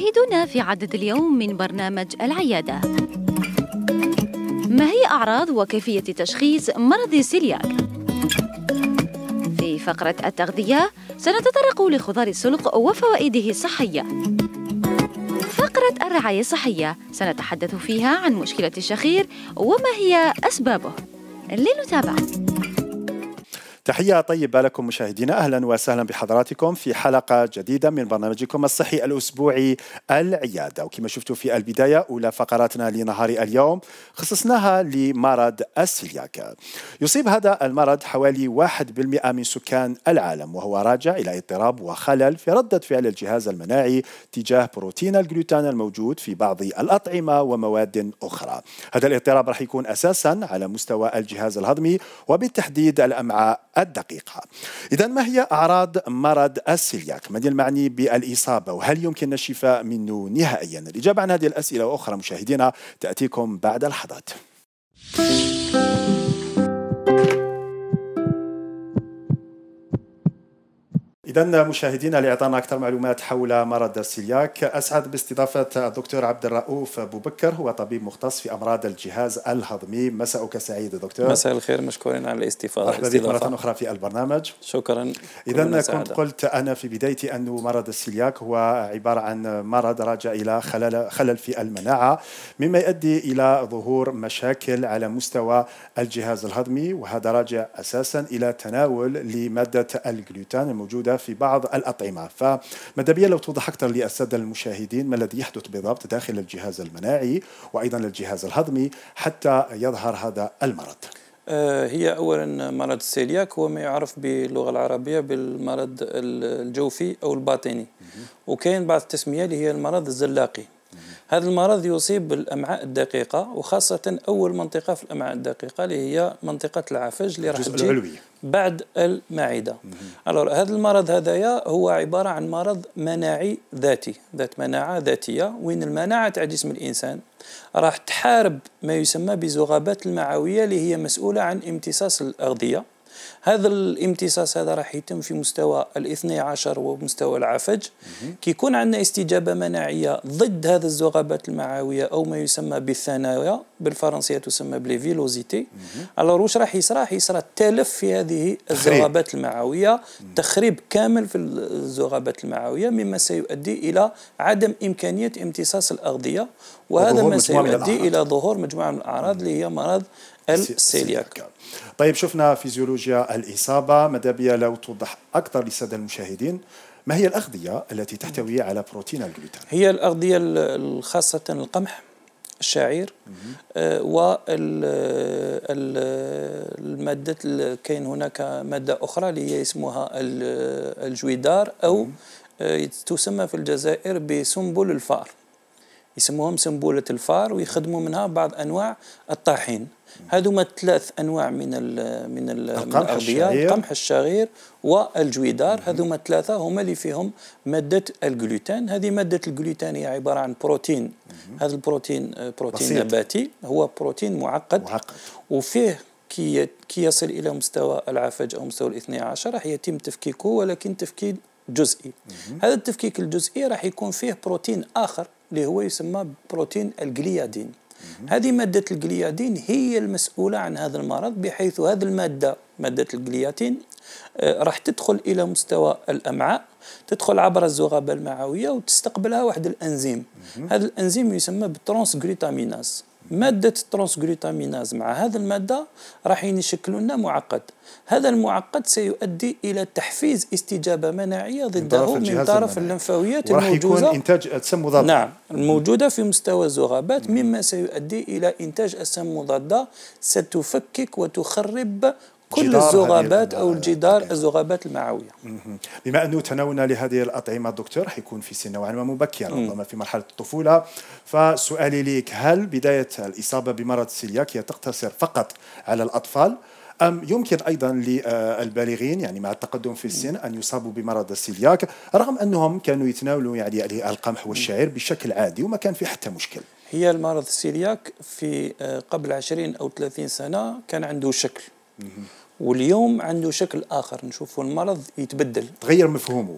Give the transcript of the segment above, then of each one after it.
شاهدونا في عدد اليوم من برنامج العيادة. ما هي أعراض وكيفية تشخيص مرض السيلياك؟ في فقرة التغذية سنتطرق لخضار السلق وفوائده الصحية. فقرة الرعاية الصحية سنتحدث فيها عن مشكلة الشخير وما هي أسبابه. لنتابع. تحية طيبة لكم مشاهدينا، أهلا وسهلا بحضراتكم في حلقة جديدة من برنامجكم الصحي الأسبوعي العيادة. وكما شفتوا في البداية أولى فقراتنا لنهار اليوم خصصناها لمرض السيلياك. يصيب هذا المرض حوالي 1% من سكان العالم، وهو راجع إلى اضطراب وخلل في ردة فعل الجهاز المناعي تجاه بروتين الجلوتين الموجود في بعض الأطعمة ومواد أخرى. هذا الاضطراب راح يكون أساسا على مستوى الجهاز الهضمي وبالتحديد الأمعاء الدقيقة. إذن ما هي أعراض مرض السيلياك؟ من المعني بالإصابة؟ وهل يمكن الشفاء منه نهائيا؟ الإجابة عن هذه الأسئلة وأخرى مشاهدينا تأتيكم بعد لحظات. إذن مشاهدينا، لإعطانا أكثر معلومات حول مرض السيلياك أسعد باستضافة الدكتور عبد الرؤوف بوبكر، هو طبيب مختص في أمراض الجهاز الهضمي. مساءك سعيد دكتور. مساء الخير، مشكورين على الاستضافة. مرحبا بك مرة أخرى في البرنامج. شكرا. إذن كنت قلت أنا في بدايتي أن مرض السيلياك هو عبارة عن مرض راجع إلى خلل في المناعة، مما يؤدي إلى ظهور مشاكل على مستوى الجهاز الهضمي، وهذا راجع أساسا إلى تناول لمادة الجلوتين الموجودة في بعض الأطعمة. فماذا بيا لو توضح أكثر للسادة المشاهدين ما الذي يحدث بالضبط داخل الجهاز المناعي وأيضا الجهاز الهضمي حتى يظهر هذا المرض؟ هي أولا مرض السيلياك هو ما يعرف باللغة العربية بالمرض الجوفي أو الباطني، وكاين بعض التسمية اللي هي المرض الزلاقي. هذا المرض يصيب بالأمعاء الدقيقة، وخاصة أول منطقة في الأمعاء الدقيقة اللي هي منطقة العفج اللي راح تجي بعد المعدة. هذا المرض هذايا هو عبارة عن مرض مناعي ذاتي، ذات مناعة ذاتية، وين المناعة تاع جسم الإنسان راح تحارب ما يسمى بزغابات المعوية اللي هي مسؤولة عن امتصاص الأغذية. هذا الامتصاص هذا راح يتم في مستوى الاثني عشر ومستوى العفج. كي يكون عندنا استجابة مناعية ضد هذا الزغابات المعوية أو ما يسمى بالثانوية، بالفرنسية تسمى بالفيلوزيتي. واش راح يصرى؟ يصرى التلف في هذه الزغابات المعوية، تخريب كامل في الزغابات المعوية، مما سيؤدي إلى عدم إمكانية امتصاص الأغذية، وهذا ما سيؤدي إلى ظهور مجموعة من الأعراض اللي هي مرض السيلياك. طيب، شفنا فيزيولوجيا الإصابة، ماذا بيا لو توضح أكثر للسادة المشاهدين ما هي الأغذية التي تحتوي على بروتين الجلوتين؟ هي الأغذية الخاصة القمح، الشعير، والمادة. كاين هناك مادة أخرى اللي هي اسمها الجويدار، أو تسمى في الجزائر بسنبل الفار، يسموهم سنبولة الفار، ويخدموا منها بعض أنواع الطاحين. هذوما 3 أنواع من الأغذية: القمح، الشعير، والجويدار. هذوما 3 هما اللي فيهم مادة الجلوتين. هذه مادة الجلوتين هي عبارة عن بروتين. هذا البروتين بروتين نباتي، هو بروتين معقد. وفيه كي يصل إلى مستوى العفج أو مستوى الاثني عشر راح يتم تفكيكه، ولكن تفكيك جزئي. هذا التفكيك الجزئي راح يكون فيه بروتين آخر اللي هو يسمى بروتين الجليادين. هذه مادة الجليادين هي المسؤولة عن هذا المرض، بحيث هذه المادة، مادة الجليادين، راح تدخل إلى مستوى الأمعاء، تدخل عبر الزغابة المعوية وتستقبلها واحد الأنزيم. هذا الأنزيم يسمى بالترانسغلوتاميناز. مادة الترانسغلوتاميناز مع هذه المادة راح يشكلوا لنا معقد. هذا المعقد سيؤدي إلى تحفيز استجابة مناعية ضده من طرف الليمفاويات الموجودة، وراح يكون إنتاج أجسام مضادة. نعم، الموجودة في مستوى الزغابات، مما سيؤدي إلى إنتاج أجسام مضادة ستفكك وتخرب كل الزغابات أو الجدار الزغابات المعوية. بما أنه تناولنا لهذه الأطعمة دكتور حيكون في سن نوعا ما مبكرة، ربما في مرحلة الطفولة، فسؤالي لك: هل بداية الإصابة بمرض السيلياك هي تقتصر فقط على الأطفال، أم يمكن أيضا للبالغين يعني مع التقدم في السن أن يصابوا بمرض السيلياك رغم أنهم كانوا يتناولوا يعني القمح والشعير بشكل عادي وما كان في حتى مشكل؟ هي المرض السيلياك في قبل 20 أو 30 سنة كان عنده شكل، واليوم عنده شكل آخر، نشوفوا المرض يتبدل،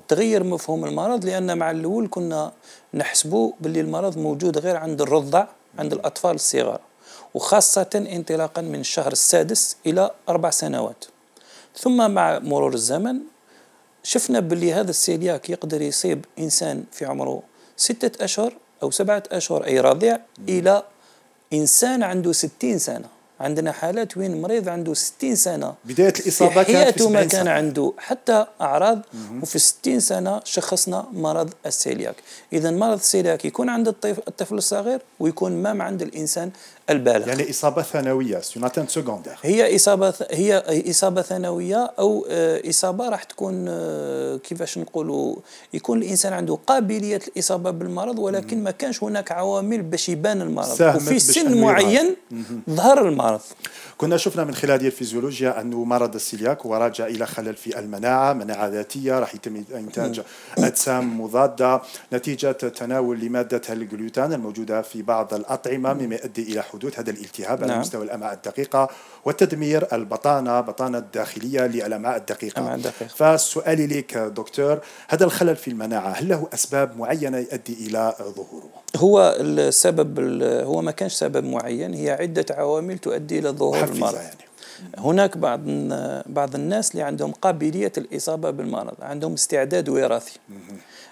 تغير مفهوم المرض. لأن مع الأول كنا نحسبوا باللي المرض موجود غير عند الرضع، عند الأطفال الصغار، وخاصة انطلاقا من الشهر السادس إلى 4 سنوات. ثم مع مرور الزمن شفنا باللي هذا السيلياك يقدر يصيب إنسان في عمره 6 أشهر أو 7 أشهر أي رضيع، إلى إنسان عنده 60 سنة. عندنا حالات وين مريض عنده 60 سنة بداية الإصابة في حياته ما كان سنة. عنده حتى أعراض، وفي 60 سنة شخصنا مرض السيلياك. إذا مرض السيلياك يكون عند الطفل الصغير ويكون ما عند الإنسان البالغ. يعني إصابة ثانوية، هي إصابة ثانوية أو إصابة راح تكون كيفاش نقولوا، يكون الإنسان عنده قابلية الإصابة بالمرض، ولكن ما كانش هناك عوامل باش يبان المرض، وفي سن معين ظهر المرض. كنا شفنا من خلال الفيزيولوجيا أنه مرض السيلياك هو راجع إلى خلل في المناعة، مناعة ذاتية، راح يتم إنتاج أجسام مضادة نتيجة تناول لمادة الجلوتين الموجودة في بعض الأطعمة، مما يؤدي إلى حدوث هذا الالتهاب على مستوى الأمعاء الدقيقة وتدمير البطانة الداخلية للأمعاء الدقيقة. فالسؤال لك دكتور، هذا الخلل في المناعة هل له أسباب معينة يؤدي إلى ظهوره؟ هو السبب هو ما كانش سبب معين، هي عدة عوامل تؤدي إلى ظهور المرض. يعني هناك بعض الناس اللي عندهم قابلية الإصابة بالمرض، عندهم استعداد وراثي،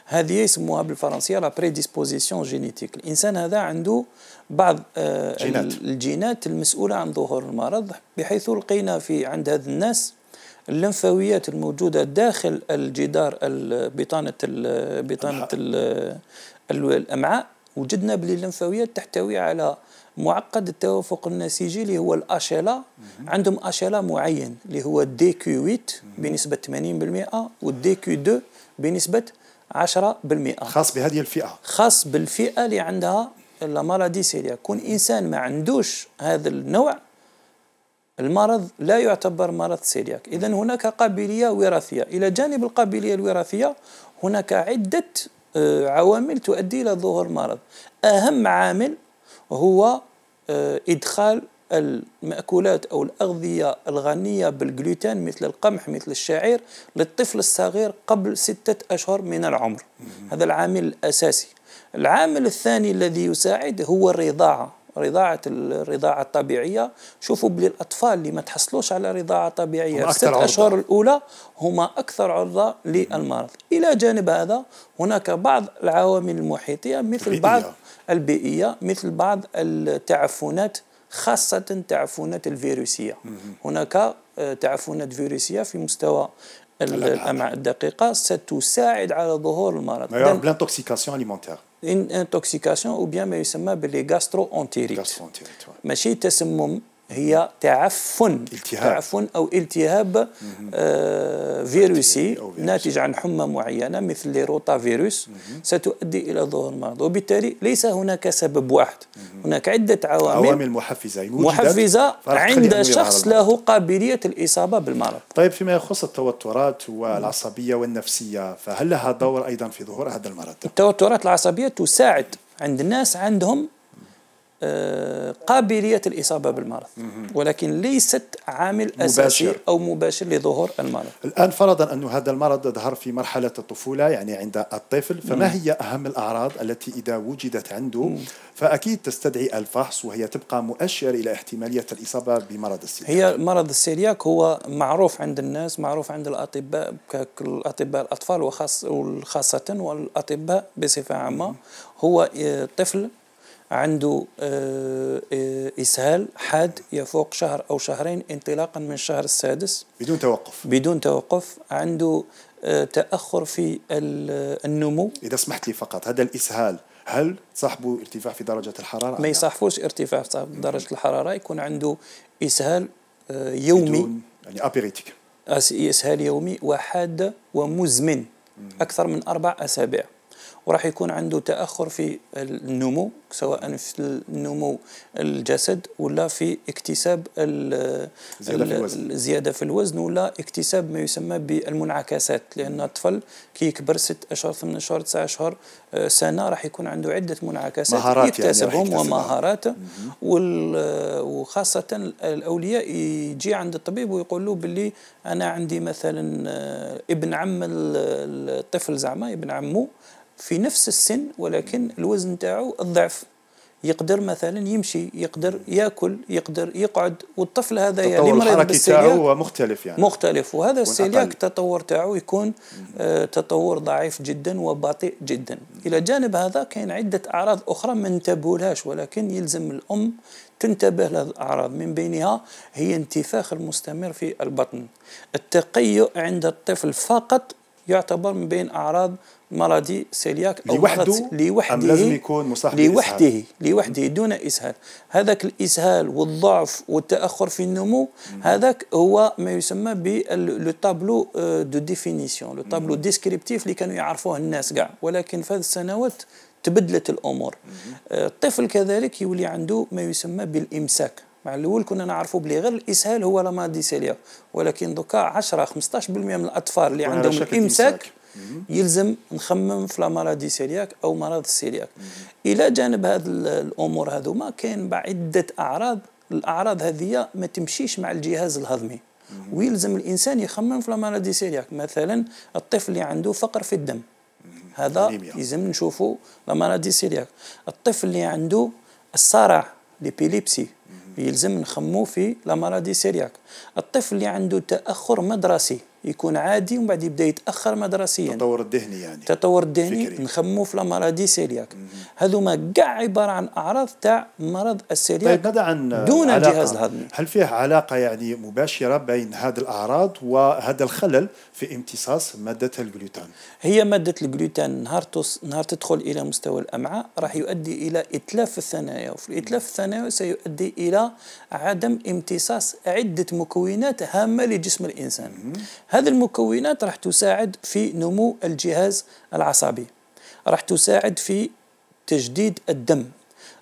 هذه يسموها بالفرنسية لا بريديسبوزيسيون جينيتيك. الإنسان هذا عنده بعض الجينات المسؤولة عن ظهور المرض، بحيث لقينا في عند هذا الناس اللمفاويات الموجودة داخل الجدار بطانة الأمعاء، وجدنا بلي اللمفاويات تحتوي على معقد التوافق النسيجي اللي هو الأشيلا. عندهم أشيلا معين اللي هو الدي كيو 8 بنسبة 80%، والدي كيو 2 بنسبة 10%. خاص بهذه الفئة، خاص بالفئة اللي عندها المرض سيلياك. كون إنسان ما عندوش هذا النوع المرض لا يعتبر مرض سيلياك. إذن هناك قابلية وراثية. إلى جانب القابلية الوراثية هناك عدة عوامل تؤدي إلى ظهور المرض. أهم عامل هو إدخال المأكولات أو الأغذية الغنية بالجلوتين مثل القمح مثل الشعير للطفل الصغير قبل 6 أشهر من العمر. هذا العامل الأساسي. العامل الثاني الذي يساعد هو الرضاعة الطبيعية. شوفوا بلي الأطفال اللي ما تحصلوش على رضاعة طبيعية في 6 أشهر الأولى هم أكثر عرضة للمرض. إلى جانب هذا هناك بعض العوامل المحيطية مثل بعض البيئية، مثل بعض التعفنات، خاصة التعفنات الفيروسية. هناك تعفنات فيروسية في مستوى الأمعاء الدقيقة ستساعد على ظهور المرض. لانتوكسيكاسيون أليمونتير، انتوكسيكاسيون او بيان ما يسمى باللي غاسترو اونتيريت، ماشي تسمم، هي تعفن او التهاب فيروسي ناتج عن حمى معينه مثل الروتا فيروس، ستؤدي الى ظهور المرض. وبالتالي ليس هناك سبب واحد، هناك عده عوامل محفزه عند شخص له قابليه الاصابه بالمرض. طيب، فيما يخص التوترات والعصبيه والنفسيه، فهل لها دور ايضا في ظهور هذا المرض؟ التوترات العصبيه تساعد عند الناس عندهم قابلية الإصابة بالمرض، ولكن ليست عامل أساسي أو مباشر لظهور المرض. الآن فرضا أن هذا المرض ظهر في مرحلة الطفولة، يعني عند الطفل، فما هي أهم الأعراض التي إذا وجدت عنده فأكيد تستدعي الفحص، وهي تبقى مؤشر إلى احتمالية الإصابة بمرض السيلياك؟ هي مرض السيلياك هو معروف عند الناس، معروف عند الأطباء، الأطباء الأطفال وخاصة والأطباء بصفة عامة. هو طفل عنده إسهال حاد يفوق شهر أو شهرين انطلاقا من الشهر السادس بدون توقف. عنده تأخر في النمو. إذا سمحت لي فقط، هذا الإسهال هل تصاحبه ارتفاع في درجة الحرارة؟ ما يصاحبوش ارتفاع في درجة الحرارة، يكون عنده إسهال يومي، يعني أبيريتيك، إسهال يومي وحاد ومزمن أكثر من 4 أسابيع. وراح يكون عنده تأخر في النمو، سواء في النمو الجسد ولا في اكتساب الزيادة في الوزن ولا اكتساب ما يسمى بالمنعكسات، لأن الطفل كي يكبر 6 أشهر 8 أشهر 9 أشهر سنة راح يكون عنده عدة منعكسات يكتسبهم يعني ومهارات. وخاصة الأولياء يجي عند الطبيب ويقول له باللي أنا عندي مثلا ابن عم الطفل، زعما ابن عمه في نفس السن ولكن الوزن تاعو الضعف، يقدر مثلا يمشي، يقدر ياكل، يقدر يقعد، والطفل هذا اللي مريض بالسيلياك هو مختلف يعني مختلف، وهذا السيلياك التطور تاعو يكون تطور ضعيف جدا وبطيء جدا. الى جانب هذا كاين عده اعراض اخرى ما ننتبهولهاش، ولكن يلزم الام تنتبه للأعراض، من بينها هي انتفاخ المستمر في البطن. التقيؤ عند الطفل فقط يعتبر من بين أعراض مرض سيلياك أو لوحده أم لازم يكون مصاحب لوحده دون إسهال. هذاك الإسهال والضعف والتأخر في النمو هذاك هو ما يسمى باللو تابلو دو ديفينيسيون، لو تابلو ديسكريبتيف اللي كانوا يعرفوه الناس كاع، ولكن في هذه السنوات تبدلت الأمور. الطفل كذلك يولي عنده ما يسمى بالإمساك. مع الأول كنا نعرفوا بلي غير الإسهال هو لا مالادي سيلياك، ولكن دوكا 10-15% من الأطفال اللي عندهم الإمساك يلزم نخمم في لا مالادي سيلياك أو مرض السيلياك. إلى جانب هذه الأمور هذوما كاين عدة أعراض، الأعراض هذه ما تمشيش مع الجهاز الهضمي، ويلزم الإنسان يخمم في لا مالادي سيلياك. مثلا الطفل اللي عنده فقر في الدم، هذا يلزم نشوفوا لا مالادي سيلياك. الطفل اللي عنده الصرع ليبيليبسي يلزم نخمو في لا مالادي سيلياك. الطفل اللي عنده تأخر مدرسي يكون عادي ومن بعد يبدا يتأخر مدرسيا، التطور الذهني يعني التطور الذهني نخمو في لا مالادي سيلياك. هذوما كاع عبارة عن أعراض تاع مرض السيلياك. طيب ماذا عن دون الجهاز الهضمي؟ هل فيه علاقة يعني مباشرة بين هذه الأعراض وهذا الخلل في امتصاص مادة الجلوتين؟ هي مادة الجلوتين نهار تدخل إلى مستوى الأمعاء راح يؤدي إلى إتلاف الثنايا، وفي الإتلاف الثنايا سيؤدي إلى عدم امتصاص عدة مكونات هامة لجسم الإنسان. هذه المكونات راح تساعد في نمو الجهاز العصبي، راح تساعد في تجديد الدم،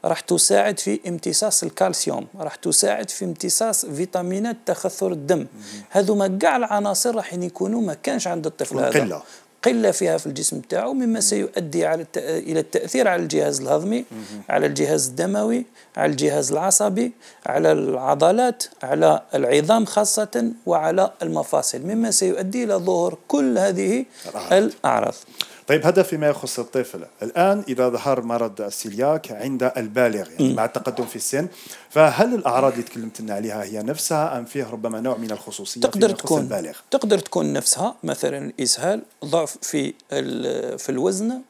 راح تساعد في امتصاص الكالسيوم، راح تساعد في امتصاص فيتامينات تخثر الدم. هذوما كاع العناصر راح يكونوا ما كانش عند الطفل هذا، قلة فيها في الجسم تاعو، مما سيؤدي إلى التأثير على الجهاز الهضمي، على الجهاز الدموي، على الجهاز العصبي، على العضلات، على العظام خاصة، وعلى المفاصل، مما سيؤدي إلى ظهور كل هذه الأعراض. طيب هذا فيما يخص الطفل. الآن إذا ظهر مرض السيلياك عند البالغ يعني مع التقدم في السن، فهل الأعراض اللي تكلمت لنا عليها هي نفسها أم فيه ربما نوع من الخصوصية فيما يخص البالغ؟ تقدر تكون نفسها، مثلا الإسهال، ضعف في الوزن،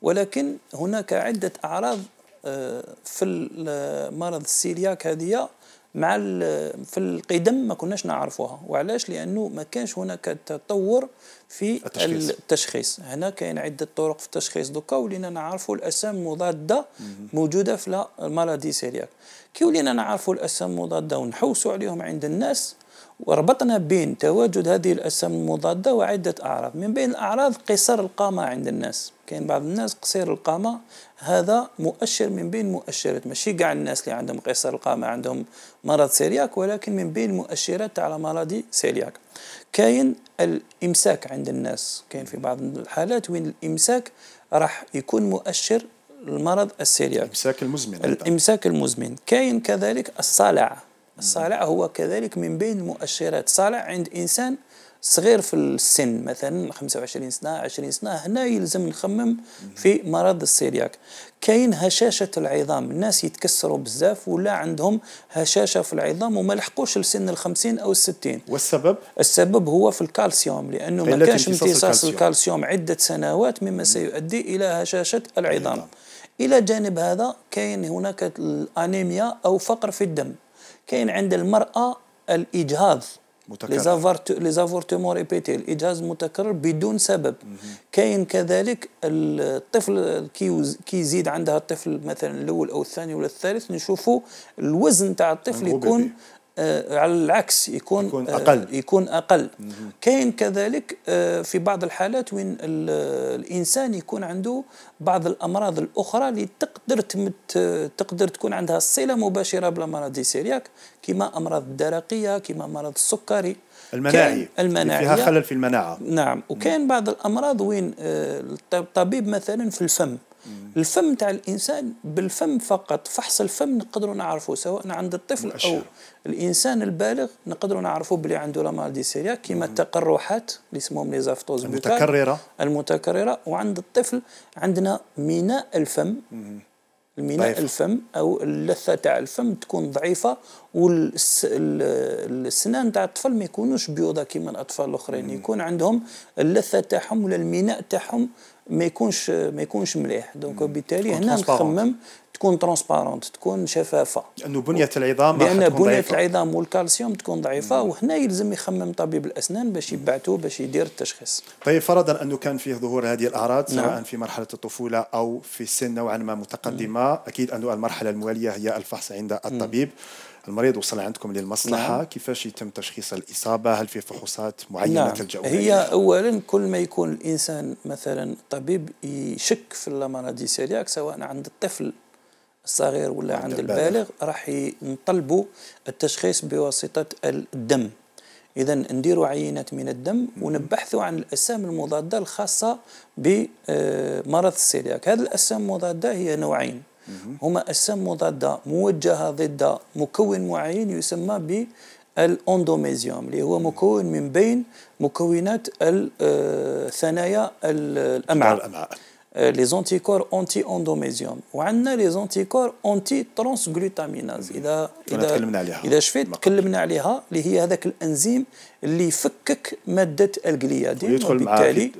ولكن هناك عدة أعراض في مرض السيلياك هذه مع في القدم ما كناش نعرفوها. وعلاش؟ لأنه ما كانش هناك تطور في التشخيص. هنا كاين عدة طرق في التشخيص دوكا، ولينا نعرفوا الأجسام المضادة موجودة في المرض سيلياك. كي ولينا نعرفوا الأجسام المضادة ونحوسوا عليهم عند الناس، وربطنا بين تواجد هذه الأجسام المضادة وعدة أعراض. من بين الأعراض قصر القامة عند الناس. كاين بعض الناس قصير القامة، هذا مؤشر من بين مؤشرات، ماشي كاع الناس اللي عندهم قصر القامة عندهم مرض سيلياك، ولكن من بين مؤشرات على مرض سيلياك. كاين الإمساك عند الناس، كاين في بعض الحالات وين الإمساك راح يكون مؤشر المرض السيلياك، الإمساك المزمن. كاين كذلك الصلع. الصلع هو كذلك من بين المؤشرات. صلع عند إنسان صغير في السن، مثلا 25 سنة 20 سنة، هنا يلزم نخمم في مرض السيلياك. كاين هشاشة العظام، الناس يتكسروا بزاف ولا عندهم هشاشة في العظام وما لحقوش لسن 50 أو 60. والسبب؟ السبب هو في الكالسيوم، لأنه ما كانش امتصاص الكالسيوم عدة سنوات، مما سيؤدي إلى هشاشة العظام. إلى جانب هذا كاين هناك الأنيميا أو فقر في الدم. كاين عند المرأة الإجهاض، ليزافورتمون ريبيتي، الإجهاض المتكرر بدون سبب. كاين كذلك الطفل كي يزيد عندها الطفل مثلا الأول أو الثاني ولا الثالث، نشوفوا الوزن تاع الطفل يكون على العكس يكون أقل. كاين كذلك في بعض الحالات وين الإنسان يكون عنده بعض الأمراض الأخرى اللي تقدر تكون عندها صلة مباشرة بالأمراض دي سيلياك، كما أمراض الدرقية، كما مرض السكري، المناعي فيها خلل في المناعة. نعم. وكاين بعض الأمراض وين الطبيب مثلا في الفم تاع الانسان، بالفم فقط، فحص الفم نقدروا نعرفوا سواء عند الطفل او الانسان البالغ، نقدروا نعرفوا بلي عنده لا مالدي سيلياك، كما التقرحات اللي اسمهم لي زافتوز المتكرره. وعند الطفل عندنا ميناء الفم، الميناء الفم او اللثه تاع الفم تكون ضعيفه، والسنان تاع الطفل ما يكونوش بيوضه كما الاطفال الاخرين، يكون عندهم اللثه تاعهم ولا الميناء تاعهم ما يكونش مليح. دونك بالتالي هنا نخمم تكون ترونسبارونت، تكون شفافه، لانه بنيه العظام العظام والكالسيوم تكون ضعيفه. وهنا يلزم يخمم طبيب الاسنان باش يبعثوا باش يدير التشخيص. طيب فرضا انه كان فيه ظهور هذه الاعراض سواء في مرحله الطفوله او في سن نوعا ما متقدمه، اكيد انه المرحله المواليه هي الفحص عند الطبيب. المريض وصل عندكم للمصلحة، كيفاش يتم تشخيص الإصابة؟ هل في فحوصات معينة تلجأوا هي أولا كل ما يكون الإنسان مثلا الطبيب يشك في الأمراض دي سيلياك سواء عند الطفل الصغير ولا عند البالغ، راح نطلبوا التشخيص بواسطة الدم. إذا نديروا عينات من الدم ونبحثوا عن الأجسام المضادة الخاصة بمرض السيلياك. هذه الأجسام المضادة هي نوعين، هما أجسام مضادة موجهة ضد مكون معين يسمى بالأندوميزيوم، اللي هو مكون من بين مكونات الثنايا الأمعاء، لي زونتيكور أنتي أندوميزيوم. وعندنا لي زونتيكور أنتي ترانسغلوتاميناز. إذا شفت تكلمنا عليها، اللي هي هذاك الأنزيم اللي يفكك مادة الجليادين، وبالتالي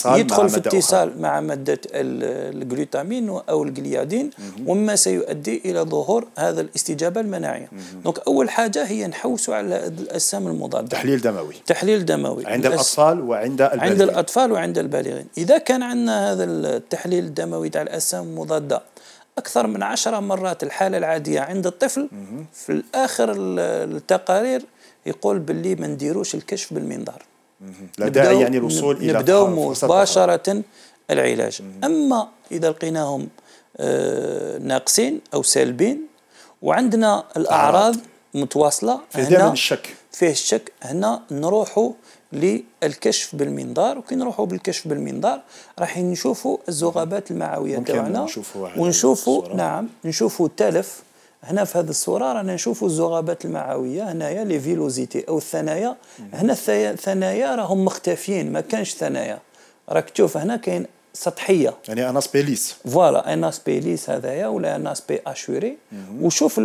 يدخل في اتصال مع مادة الجلوتامين أو الجليادين، وما سيؤدي إلى ظهور هذا الاستجابة المناعية. دونك أول حاجة هي نحوسوا على الأجسام المضادة. تحليل دموي عند الأطفال وعند البالغين. عند الأطفال وعند البالغين. إذا كان عندنا هذا التحليل الدموي تاع الأجسام المضادة أكثر من 10 مرات الحالة العادية عند الطفل، في الآخر التقارير يقول باللي ما نديروش الكشف بالمنظار، لا داعي يعني الوصول إلى نبداو مباشرة العلاج. أما إذا لقيناهم ناقصين أو سالبين وعندنا الأعراض متواصلة، فيه الشك، هنا نروحوا للكشف بالمنظار. وكي نروحوا بالكشف بالمنظار راح نشوفوا الذغابات المعوية تاعنا، ونشوفوا نشوفوا التلف. هنا في هذه الصورة رانا نشوفوا الذغابات المعوية، هنايا لي فيلوزيتي أو الثنايا. هنا الثنايا راهم مختفيين، ما كانش ثنايا، راك تشوف هنا كاين سطحية، يعني اناس بيليس، فوالا اناس بيليس هذايا ولا اناس بي اشوري. وشوف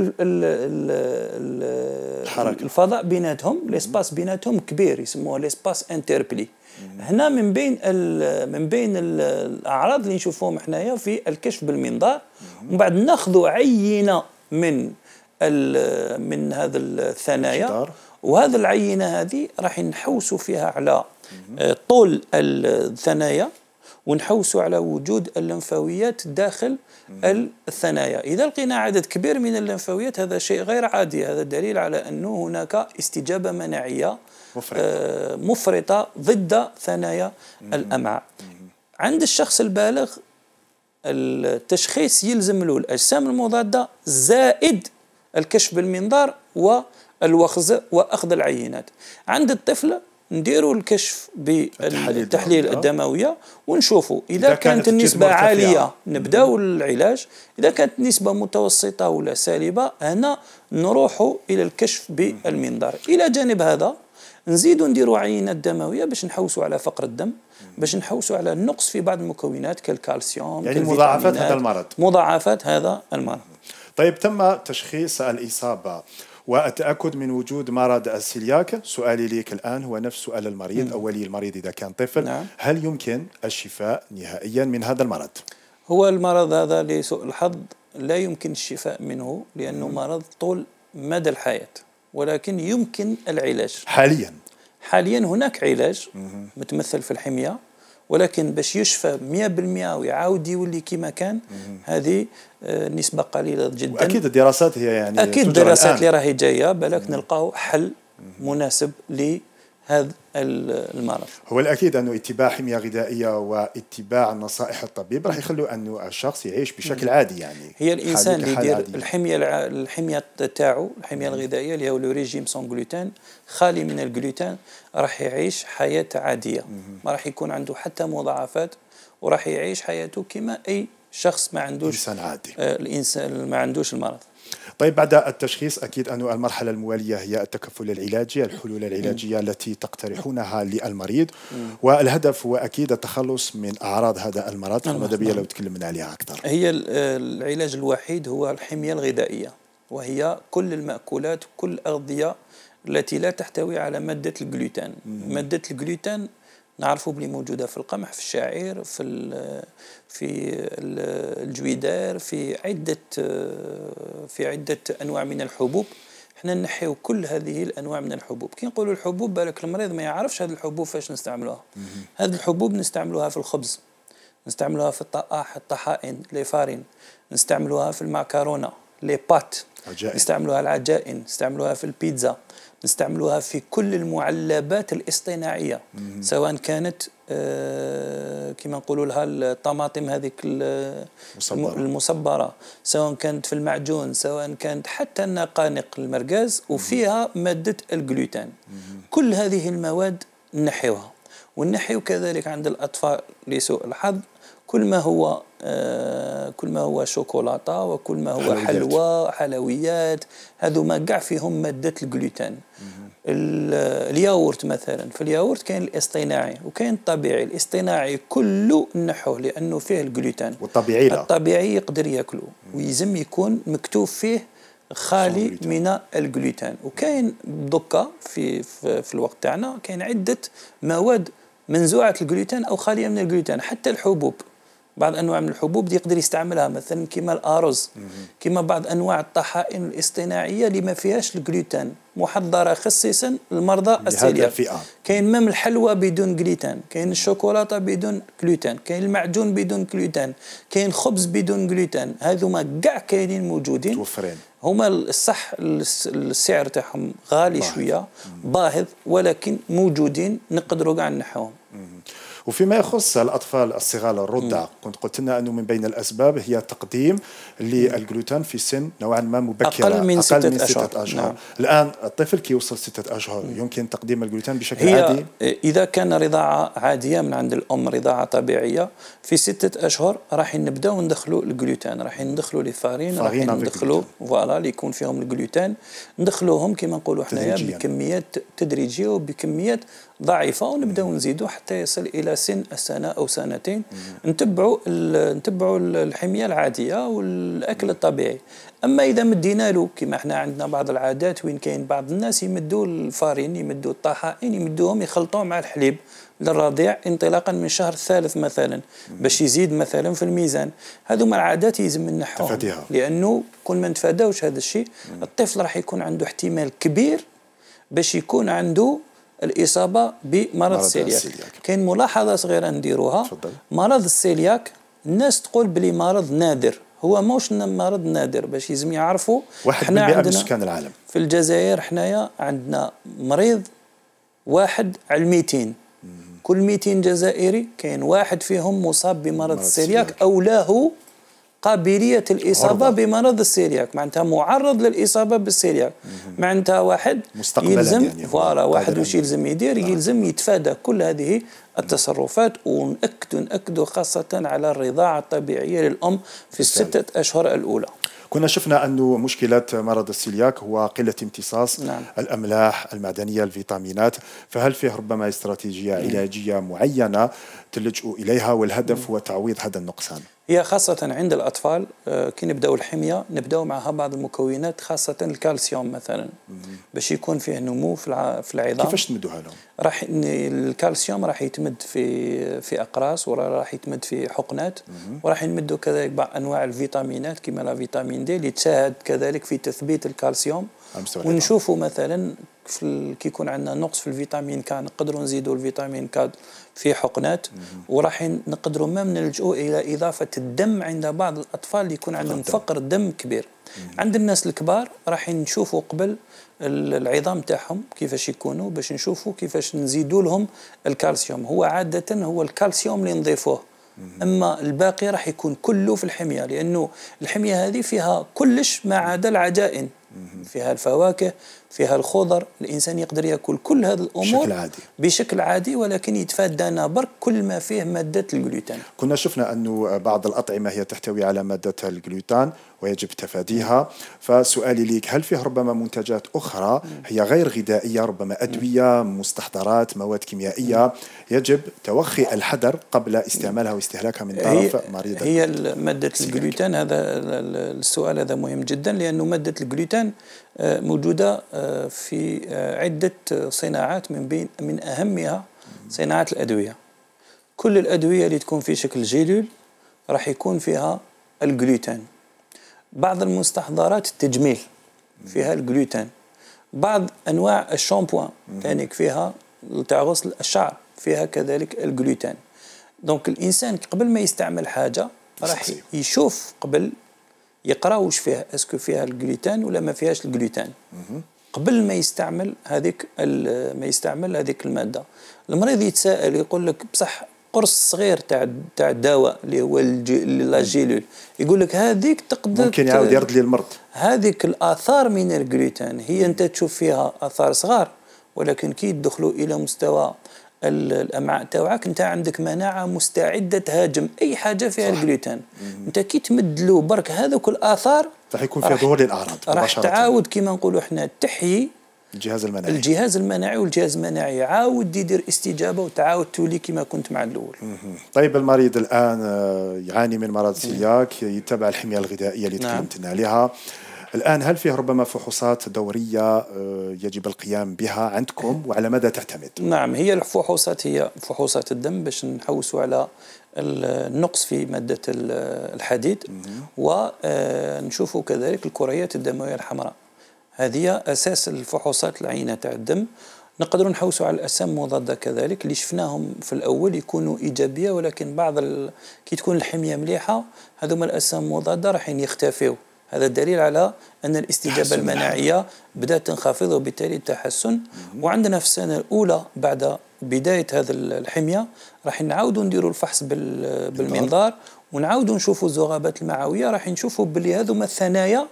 الفضاء بيناتهم، ليسباس بيناتهم كبير، يسموه ليسباس انتربلي. هنا من بين الاعراض اللي نشوفوهم حنايا في الكشف بالمنظار. ومن بعد ناخذوا عينه من هذا الثنايا، وهذه العينه هذه راح نحوسوا فيها على طول الثنايا، ونحوسوا على وجود اللمفاويات داخل الثنايا. إذا لقينا عدد كبير من اللمفاويات هذا شيء غير عادي، هذا دليل على أنه هناك استجابة مناعية مفرطة ضد ثنايا الأمعاء. عند الشخص البالغ التشخيص يلزم له الأجسام المضادة زائد الكشف بالمنظار والوخز وأخذ العينات. عند الطفل نديروا الكشف بالتحليل الدموية ونشوفوا إذا كانت النسبة عالية نبداو العلاج، إذا كانت النسبة متوسطة ولا سالبة هنا نروحوا إلى الكشف بالمنظار. إلى جانب هذا نزيدوا نديروا عينات دموية باش نحوسوا على فقر الدم، باش نحوسوا على النقص في بعض المكونات كالكالسيوم، يعني مضاعفات هذا المرض. مضاعفات هذا المرض. طيب تم تشخيص الإصابة والتأكد من وجود مرض السيلياك. سؤالي لك الآن هو نفس سؤال المريض أو ولي المريض إذا كان طفل. هل يمكن الشفاء نهائيا من هذا المرض؟ هو المرض هذا لسوء الحظ لا يمكن الشفاء منه، لأنه مرض طول مدى الحياة، ولكن يمكن العلاج. حاليا هناك علاج متمثل في الحمية، ولكن باش يشفى 100% ويعاود يولي كما كان، هذه نسبة قليلة جدا. وأكيد الدراسات هي يعني أكيد الدراسات اللي راهي جاية بالك نلقاو حل مناسب لهذا المرض. هو الأكيد أنه اتباع حمية غذائية واتباع نصائح الطبيب راح يخلوا أنه الشخص يعيش بشكل عادي. يعني هي الإنسان اللي يدير الحمية تاعو، الحمية الغذائية اللي هو لو ريجيم سون جلوتين، خالي من الجلوتين، راح يعيش حياة عادية، ما راح يكون عنده حتى مضاعفات، وراح يعيش حياته كما أي شخص ما عندوش إنسان عادي، الإنسان ما عندوش المرض. طيب بعد التشخيص أكيد أن المرحلة الموالية هي التكفل العلاجي، الحلول العلاجية التي تقترحونها للمريض، والهدف هو أكيد التخلص من أعراض هذا المرض. فماذا بيا لو تكلمنا عليها أكثر؟ هي العلاج الوحيد هو الحمية الغذائية، وهي كل المأكولات وكل الأغذية التي لا تحتوي على مادة الجلوتين. مادة الجلوتين نعرفوا بلي موجودة في القمح، في الشعير، في الجويدار، في عدة أنواع من الحبوب. احنا نحيو كل هذه الأنواع من الحبوب. كي نقولوا الحبوب بالك المريض ما يعرفش هذه الحبوب فاش نستعملوها. هذه الحبوب نستعملوها في الخبز، نستعملوها في الطحائن لي فارين، نستعملوها في المعكرونة لي بات، نستعملوها العجائن، نستعملوها في البيتزا، نستعملوها في كل المعلبات الاصطناعية، سواء كانت كما نقولوا لها الطماطم هذيك المصبرة، سواء كانت في المعجون، سواء كانت حتى النقانق المرقاز وفيها مادة الجلوتين. كل هذه المواد نحيوها، ونحيو كذلك عند الأطفال لسوء الحظ كل ما هو شوكولاتة وكل ما هو حلوى حلويات، هذو ما قاع فيهم مادة الجلوتين. الياغورت مثلا، في الياغورت كاين الاصطناعي وكاين الطبيعي. الاصطناعي كله نحوه لأنه فيه الجلوتين، والطبيعي لا. الطبيعي يقدر ياكله ويلزم يكون مكتوب فيه خالي من الجلوتين. وكاين دوكا في الوقت تاعنا كاين عدة مواد منزوعة الجلوتين أو خالية من الجلوتين. حتى الحبوب، بعض أنواع من الحبوب دي يقدر يستعملها مثلا كما الأرز، كما بعض أنواع الطحائن الاصطناعية اللي ما فيهاش الجلوتين، محضرة خصيصا للمرضى السيلياك. كاين مام الحلوى بدون جلوتين، كاين الشوكولاتة بدون جلوتين، كاين المعجون بدون جلوتين، كاين خبز بدون جلوتين. هذوما كاع كاينين موجودين توفرين. هما الصح السعر تاعهم غالي شوية باهظ، ولكن موجودين نقدروا كاع نحوهم. وفيما يخص الأطفال الصغار الرضع، كنت قلت لنا أنه من بين الأسباب هي تقديم للجلوتين في سن نوعا ما مبكرة، أقل من 6 أشهر. نعم. الآن الطفل كي يوصل 6 أشهر يمكن تقديم الجلوتين بشكل عادي؟ إذا كان رضاعة عادية من عند الأم، رضاعة طبيعية، في 6 أشهر راح نبداو ندخلوا الجلوتين، راح ندخلوا لي فارين، راح ندخلوا فوالا اللي يكون فيهم الجلوتين، ندخلوهم كما نقولوا حنايا بكميات تدريجية وبكميات ضعيفة، ونبداو نزيدوا حتى يصل إلى سن السنة أو سنتين. نتبعوا الحمية العادية والأكل الطبيعي. أما إذا مدينا له كما احنا عندنا بعض العادات وين كاين بعض الناس يمدوا الفارين، يمدوا الطحائن، يمدوهم يخلطوهم مع الحليب للرضيع انطلاقا من الشهر الثالث مثلا باش يزيد مثلا في الميزان. هذوما العادات يلزم نحوهم، لأنه كل ما نتفاداوش هذا الشيء الطفل راح يكون عنده احتمال كبير باش يكون عنده الإصابة بمرض السيلياك. كاين ملاحظة صغيرة نديروها، مرض السيلياك الناس تقول بلي مرض نادر، هو موش مرض نادر. باش يلزم يعرفوا 1% من سكان العالم في الجزائر حنايا عندنا مريض 1 على 200. كل 200 جزائري كاين واحد فيهم مصاب بمرض السيلياك أو له قابلية الإصابة بمرض السيلياك، معناتها معرض للإصابة بالسيلياك. معناتها واحد يلزم يعني واحد وش يلزم يدير، يلزم يتفادى كل هذه التصرفات. ونأكدوا خاصة على الرضاعة الطبيعية للأم في 6 أشهر الأولى. كنا شفنا أن مشكلة مرض السيلياك هو قلة امتصاص الأملاح المعدنية الفيتامينات، فهل فيه ربما استراتيجية علاجية معينة تلجأوا إليها والهدف هو تعويض هذا النقصان؟ هي خاصة عند الأطفال كي نبدأوا الحمية نبدأوا معها بعض المكونات، خاصة الكالسيوم مثلا باش يكون فيه نمو في العظام. كيفاش تمدوها لهم؟ الكالسيوم راح يتمد في أقراص، وراح يتمد في حقنات، وراح نمدوا كذلك بعض أنواع الفيتامينات كما لا فيتامين دي اللي تساعد كذلك في تثبيت الكالسيوم. ونشوفوا مثلا كي يكون عندنا نقص في الفيتامين ك نقدروا نزيدوا الفيتامين ك في حقنات، وراح نقدروا ما نلجؤوا الى اضافه الدم عند بعض الاطفال اللي يكون عندهم فقر دم كبير. عند الناس الكبار راح نشوفوا قبل العظام تاعهم كيفاش يكونوا باش نشوفوا كيفاش نزيدوا لهم الكالسيوم. هو عاده هو الكالسيوم اللي نضيفوه، اما الباقي راح يكون كله في الحميه، لانه الحميه هذه فيها كلش ما عدا العجائن، فيها الفواكه، فيها الخضر، الانسان يقدر ياكل كل هذه الامور بشكل عادي، ولكن يتفادانا برك كل ما فيه ماده الجلوتين. كنا شفنا انه بعض الاطعمه هي تحتوي على ماده الجلوتين ويجب تفاديها، فسؤالي لك هل فيه ربما منتجات اخرى هي غير غذائيه، ربما ادويه، مستحضرات، مواد كيميائيه يجب توخي الحذر قبل استعمالها واستهلاكها من طرف مريض؟ هي ماده الجلوتين. هذا السؤال هذا مهم جدا، لانه ماده الجلوتين موجوده في عده صناعات، من اهمها صناعه الادويه. كل الادويه اللي تكون في شكل جيلول راح يكون فيها الجلوتين. بعض المستحضرات التجميل فيها الجلوتين. بعض انواع الشامبوان كانك فيها تاع غسل الشعر فيها كذلك الجلوتين. دونك الانسان قبل ما يستعمل حاجه راح يشوف، قبل يقرا واش فيها، اسكو فيها الجلوتين ولا ما فيهاش الجلوتين قبل ما يستعمل هذيك الماده. المريض يتساءل يقول لك بصح قرص صغير تاع الدواء اللي هو الجيلول، يقول لك هذيك تقدر ممكن يعاود يرد لي المرض. هذيك الاثار من الجلوتين هي انت تشوف فيها اثار صغار، ولكن كي يدخلوا الى مستوى الامعاء تاعك انت عندك مناعه مستعده تهاجم اي حاجه فيها الجلوتين. انت كي تمد له برك هذوك الاثار راح يكون فيها ظهور للاعراض، راح تعاود كما نقولوا احنا تحيي الجهاز المناعي والجهاز المناعي يعاود يدير استجابه وتعاود تولي كما كنت مع الاول. طيب المريض الان يعاني من مرض سيلياك، يتبع الحميه الغذائيه اللي تكلمتنا عليها. الآن هل فيه ربما فحوصات دورية يجب القيام بها عندكم وعلى ماذا تعتمد؟ نعم، هي الفحوصات هي فحوصات الدم باش نحوسوا على النقص في مادة الحديد، ونشوفوا كذلك الكريات الدموية الحمراء. هذه أساس الفحوصات العينة تاع الدم. نقدروا نحوسوا على الأجسام المضادة كذلك اللي شفناهم في الأول يكونوا إيجابية، ولكن كي تكون الحمية مليحة هذوما الأجسام المضادة راح يختفيوا. هذا دليل على أن الاستجابة المناعية بدأت تنخفض وبالتالي التحسن. وعندنا في السنة الأولى بعد بداية هذا الحمية راح نعاودوا نديروا الفحص بالمنظار ونعاودوا نشوفوا الذغابات المعوية، راح نشوفوا باللي هذوما الثنايا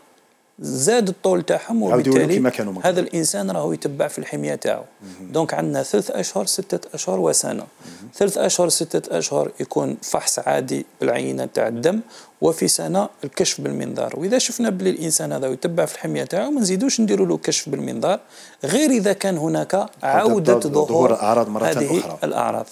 زاد الطول تاعهم، وبالتالي هذا الإنسان راهو يتبع في الحمية تاعو. دونك عندنا 3 أشهر 6 أشهر وسنة. 3 أشهر 6 أشهر يكون فحص عادي بالعينة تاع الدم، وفي سنة الكشف بالمنظار. وإذا شفنا بلي الإنسان هذا يتبع في الحمية تاعو ما نزيدوش نديروا له كشف بالمنظار، غير إذا كان هناك عودة ظهور أعراض مرة هذه أخرى. الأعراض.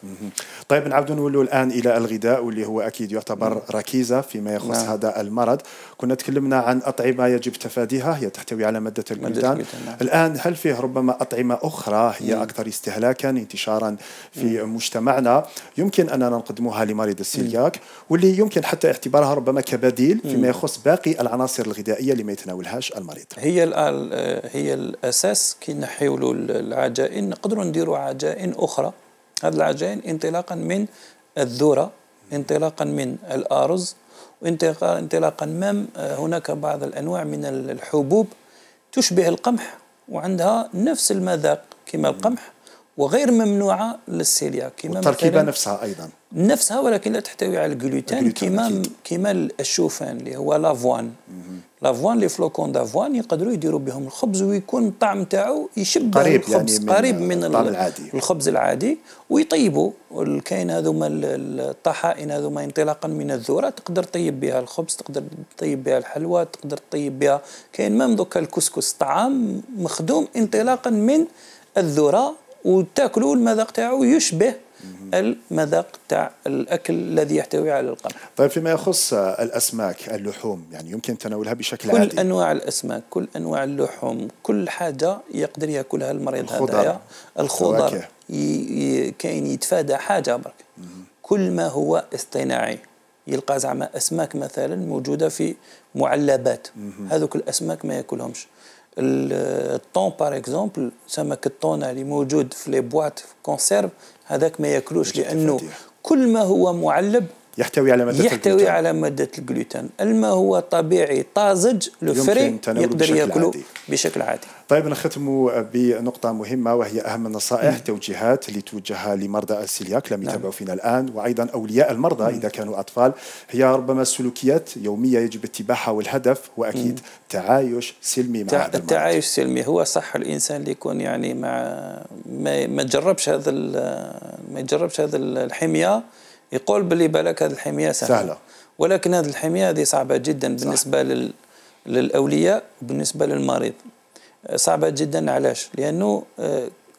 طيب نعاودوا نولوا الآن إلى الغذاء واللي هو أكيد يعتبر ركيزة فيما يخص هذا المرض. كنا تكلمنا عن أطعمة يجب تفاديها هي تحتوي على مادة الجلوتين. الآن هل فيه ربما أطعمة أخرى هي أكثر استهلاكا انتشارا في مجتمعنا يمكن أننا نقدمها لمريض السيلياك، واللي يمكن حتى اعتبارها ربما كبديل فيما يخص باقي العناصر الغذائية اللي ما يتناولهاش المريض؟ هي الأساس كي نحيولوا العجائن نقدروا نديروا عجائن أخرى. هذه العجائن انطلاقا من الذرة، انطلاقا من الأرز، وانطلاقا من هناك بعض الأنواع من الحبوب تشبه القمح وعندها نفس المذاق كما القمح وغير ممنوعة للسيلياك. التركيبة نفسها أيضا نفسها، ولكن لا تحتوي على الجلوتين كما الشوفان اللي هو لافوان. لافوان لي فلوكون دافوان يقدروا يديروا بهم الخبز ويكون الطعم تاعو يشبه الخبز، يعني قريب من الخبز العادي، ويطيبوا. كاين هذوما الطحائن هذوما انطلاقا من الذرة تقدر تطيب بها الخبز، تقدر تطيب بها الحلوى، تقدر تطيب بها. كاين مام دوكا الكسكس طعام مخدوم انطلاقا من الذرة وتاكلوا المذاق تاعو يشبه المذاق تاع الأكل الذي يحتوي على القمح. طيب فيما يخص الأسماك، اللحوم، يعني يمكن تناولها بشكل عادي؟ كل أنواع الأسماك، كل أنواع اللحوم، كل حاجة يقدر يأكلها المريض هذايا. الخضر كاين يتفادى حاجة برك. كل ما هو اصطناعي يلقى زعما أسماك مثلا موجودة في معلبات، هذوك الأسماك ما يأكلهمش. الطون باغ اكزومبل، سمك الطونه اللي موجود في لي بواط كونسيرف هذاك ما ياكلوش، لانه كل ما هو معلب يحتوي على مادة الجلوتين. الماء هو طبيعي طازج لو فري يقدر ياكله بشكل عادي. طيب نختم بنقطة مهمة وهي أهم النصائح توجيهات اللي توجهها لمرضى السيلياك لم يتابعوا فينا الآن، وأيضا أولياء المرضى إذا كانوا أطفال. هي ربما سلوكيات يومية يجب اتباعها، والهدف هو أكيد تعايش سلمي مع هذا المرض. التعايش السلمي هو صح. الإنسان اللي يكون يعني ما يجربش هذا الحمية يقول باللي بالك هذه الحمية سهلة، ولكن هذه الحمية هذه صعبة جدا بالنسبة للأولياء وبالنسبة للمريض. صعبة جدا. علاش؟ لأنه